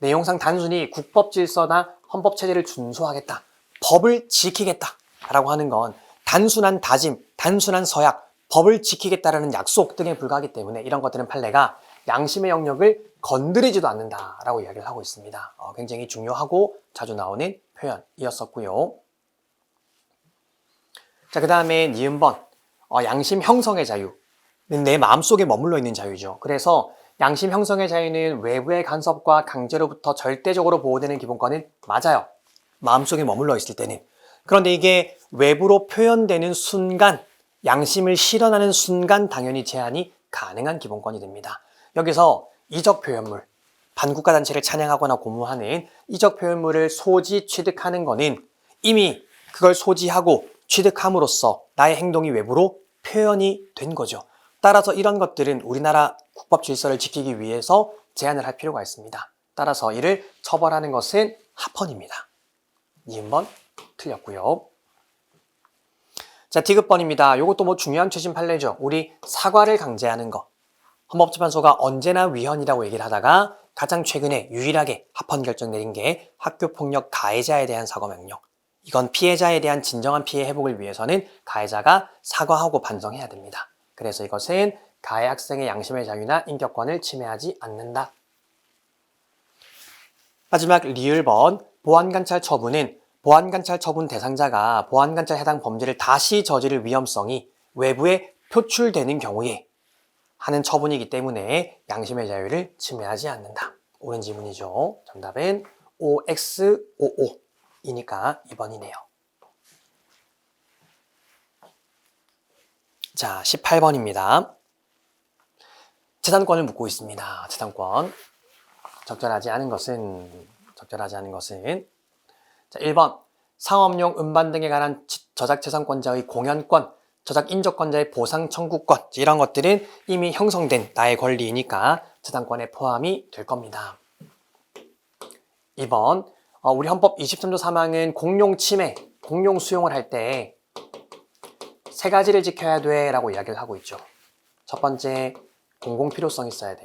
내용상 단순히 국법 질서나 헌법 체제를 준수하겠다, 법을 지키겠다 라고 하는 건 단순한 다짐, 단순한 서약, 법을 지키겠다라는 약속 등에 불과하기 때문에 이런 것들은 판례가 양심의 영역을 건드리지도 않는다라고 이야기를 하고 있습니다. 굉장히 중요하고 자주 나오는 표현이었었고요. 자, 그 다음에 니은번, 양심 형성의 자유는 내 마음속에 머물러 있는 자유죠. 그래서 양심 형성의 자유는 외부의 간섭과 강제로부터 절대적으로 보호되는 기본권은 맞아요. 마음속에 머물러 있을 때는. 그런데 이게 외부로 표현되는 순간, 양심을 실현하는 순간 당연히 제한이 가능한 기본권이 됩니다. 여기서 이적 표현물, 반국가 단체를 찬양하거나 고무하는 이적 표현물을 소지, 취득하는 거는 이미 그걸 소지하고 취득함으로써 나의 행동이 외부로 표현이 된 거죠. 따라서 이런 것들은 우리나라 국법 질서를 지키기 위해서 제한을 할 필요가 있습니다. 따라서 이를 처벌하는 것은 합헌입니다. 2번 틀렸고요. 자, 디귿번입니다. 이것도 뭐 중요한 최신 판례죠. 우리 사과를 강제하는 거. 헌법재판소가 언제나 위헌이라고 얘기를 하다가 가장 최근에 유일하게 합헌 결정 내린 게 학교폭력 가해자에 대한 사과 명령. 이건 피해자에 대한 진정한 피해 회복을 위해서는 가해자가 사과하고 반성해야 됩니다. 그래서 이것은 가해 학생의 양심의 자유나 인격권을 침해하지 않는다. 마지막 리을번, 보안관찰 처분은 보안관찰 처분 대상자가 보안관찰 해당 범죄를 다시 저지를 위험성이 외부에 표출되는 경우에 하는 처분이기 때문에 양심의 자유를 침해하지 않는다. 옳은 지문이죠. 정답은 OX55이니까 2번이네요. 자, 18번입니다. 재산권을 묻고 있습니다. 재산권. 적절하지 않은 것은 자, 1번 상업용 음반 등에 관한 저작재산권자의 공연권, 저작인적권자의 보상 청구권 이런 것들은 이미 형성된 나의 권리이니까 재산권에 포함이 될 겁니다. 2번 우리 헌법 23조 3항은 공용 침해, 공용 수용을 할 때 세 가지를 지켜야 돼 라고 이야기를 하고 있죠. 첫 번째, 공공필요성이 있어야 돼.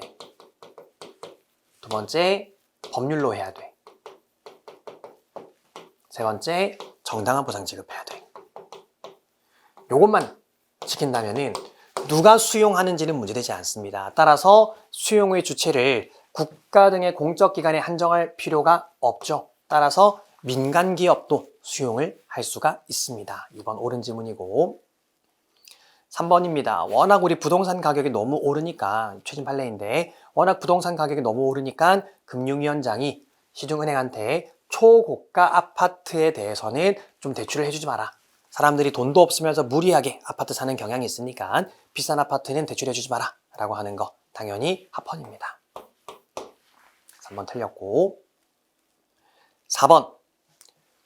두 번째, 법률로 해야 돼. 세 번째, 정당한 보상 지급해야 돼. 요것만 지킨다면은 누가 수용하는지는 문제되지 않습니다. 따라서 수용의 주체를 국가 등의 공적기관에 한정할 필요가 없죠. 따라서 민간기업도 수용을 할 수가 있습니다. 이번 옳은 지문이고 3번입니다. 워낙 우리 부동산 가격이 너무 오르니까 최신 판례인데 워낙 부동산 가격이 너무 오르니까 금융위원장이 시중은행한테 초고가 아파트에 대해서는 좀 대출을 해주지 마라. 사람들이 돈도 없으면서 무리하게 아파트 사는 경향이 있으니까 비싼 아파트는 대출해주지 마라 라고 하는 거 당연히 합헌입니다. 3번 틀렸고 4번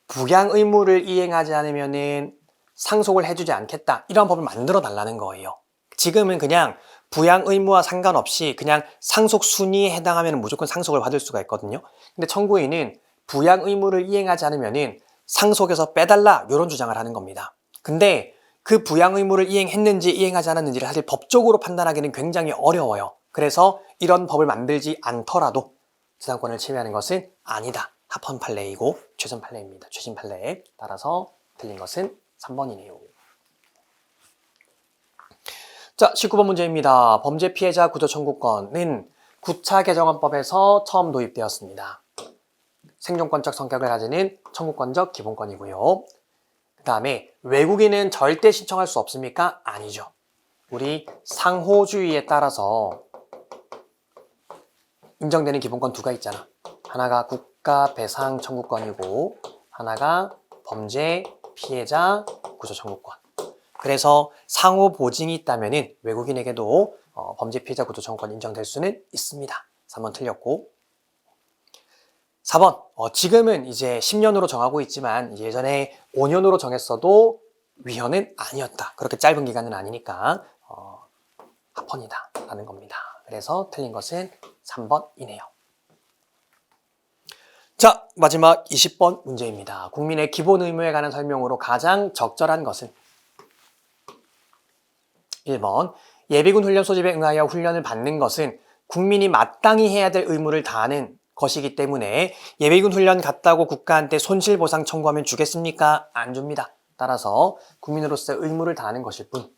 부양 의무를 이행하지 않으면 상속을 해주지 않겠다 이런 법을 만들어 달라는 거예요. 지금은 그냥 부양 의무와 상관없이 그냥 상속 순위에 해당하면 무조건 상속을 받을 수가 있거든요. 근데 청구인은 부양 의무를 이행하지 않으면 상속에서 빼달라 이런 주장을 하는 겁니다. 근데 그 부양 의무를 이행했는지 이행하지 않았는지를 사실 법적으로 판단하기는 굉장히 어려워요. 그래서 이런 법을 만들지 않더라도 재산권을 침해하는 것은 아니다. 합헌 판례이고 최선 판례입니다. 최신 판례에 따라서 틀린 것은 3번이네요. 자, 19번 문제입니다. 범죄 피해자 구조 청구권은 9차 개정헌법에서 처음 도입되었습니다. 생존권적 성격을 가지는 청구권적 기본권이고요. 그 다음에 외국인은 절대 신청할 수 없습니까? 아니죠. 우리 상호주의에 따라서 인정되는 기본권 두가 있잖아. 하나가 국가 배상 청구권이고 하나가 범죄 피해자 구조 청구권. 그래서 상호 보증이 있다면 외국인에게도 범죄 피해자 구조 청구권 인정될 수는 있습니다. 3번 틀렸고. 4번 지금은 이제 10년으로 정하고 있지만 예전에 5년으로 정했어도 위헌은 아니었다. 그렇게 짧은 기간은 아니니까 합헌이다 라는 겁니다. 그래서 틀린 것은 3번이네요. 자, 마지막 20번 문제입니다. 국민의 기본 의무에 관한 설명으로 가장 적절한 것은 1번 예비군 훈련 소집에 응하여 훈련을 받는 것은 국민이 마땅히 해야 될 의무를 다하는 것이기 때문에 예비군 훈련 갔다고 국가한테 손실보상 청구하면 주겠습니까? 안 줍니다. 따라서 국민으로서의 의무를 다하는 것일 뿐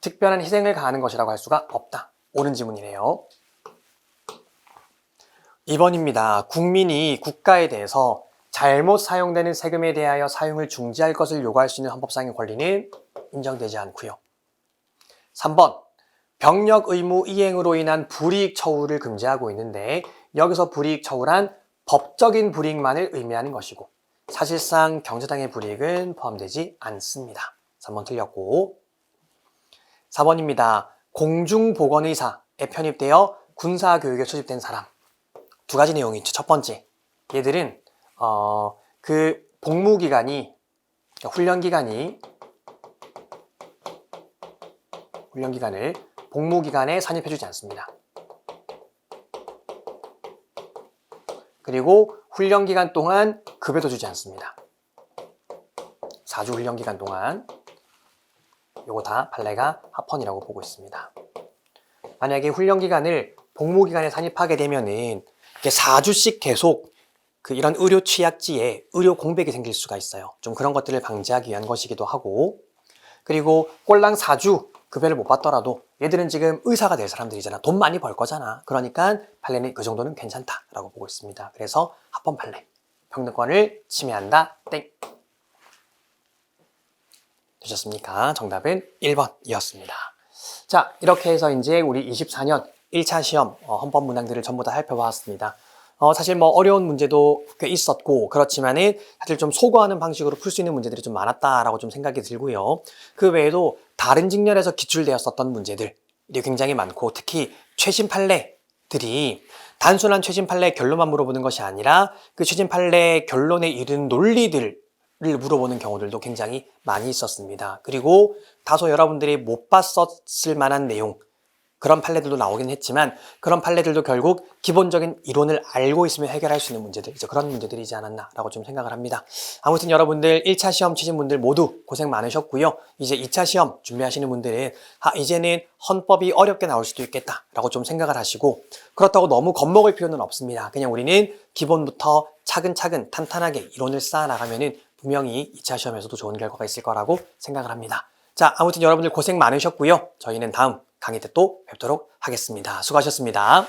특별한 희생을 가하는 것이라고 할 수가 없다. 옳은 지문이네요. 2번입니다. 국민이 국가에 대해서 잘못 사용되는 세금에 대하여 사용을 중지할 것을 요구할 수 있는 헌법상의 권리는 인정되지 않고요. 3번 병력 의무 이행으로 인한 불이익 처우를 금지하고 있는데 여기서 불이익 처우란 법적인 불이익만을 의미하는 것이고 사실상 경제상의 불이익은 포함되지 않습니다. 3번 틀렸고 4번입니다. 공중보건의사에 편입되어 군사교육에 소집된 사람 두 가지 내용이 있죠. 첫 번째, 얘들은 그 복무기간이 훈련기간을 복무기간에 산입해주지 않습니다. 그리고 훈련기간 동안 급여도 주지 않습니다. 4주 훈련기간 동안 요거 다 판례가 합헌이라고 보고 있습니다. 만약에 훈련기간을 복무기간에 산입하게 되면은 4주씩 계속 이런 의료 취약지에 의료 공백이 생길 수가 있어요. 좀 그런 것들을 방지하기 위한 것이기도 하고 그리고 꼴랑 4주 급여를 못 받더라도 얘들은 지금 의사가 될 사람들이잖아. 돈 많이 벌 거잖아. 그러니까 판례는 그 정도는 괜찮다라고 보고 있습니다. 그래서 합헌 판례. 평등권을 침해한다. 땡. 되셨습니까? 정답은 1번이었습니다. 자, 이렇게 해서 이제 우리 24년 1차 시험 헌법 문항들을 전부 다 살펴보았습니다. 사실 뭐 어려운 문제도 꽤 있었고 그렇지만은 사실 좀 소거하는 방식으로 풀 수 있는 문제들이 좀 많았다라고 좀 생각이 들고요. 그 외에도 다른 직렬에서 기출되었었던 문제들이 굉장히 많고 특히 최신 판례들이 단순한 최신 판례 결론만 물어보는 것이 아니라 그 최신 판례 결론에 이른 논리들을 물어보는 경우들도 굉장히 많이 있었습니다. 그리고 다소 여러분들이 못 봤었을 만한 내용 그런 판례들도 나오긴 했지만 그런 판례들도 결국 기본적인 이론을 알고 있으면 해결할 수 있는 문제들, 이제 그런 문제들이지 않았나라고 좀 생각을 합니다. 아무튼 여러분들 1차 시험 치신 분들 모두 고생 많으셨고요. 이제 2차 시험 준비하시는 분들은 이제는 헌법이 어렵게 나올 수도 있겠다라고 좀 생각을 하시고 그렇다고 너무 겁먹을 필요는 없습니다. 그냥 우리는 기본부터 차근차근 탄탄하게 이론을 쌓아나가면은 분명히 2차 시험에서도 좋은 결과가 있을 거라고 생각을 합니다. 자, 아무튼 여러분들 고생 많으셨고요. 저희는 다음 강의 때 또 뵙도록 하겠습니다. 수고하셨습니다.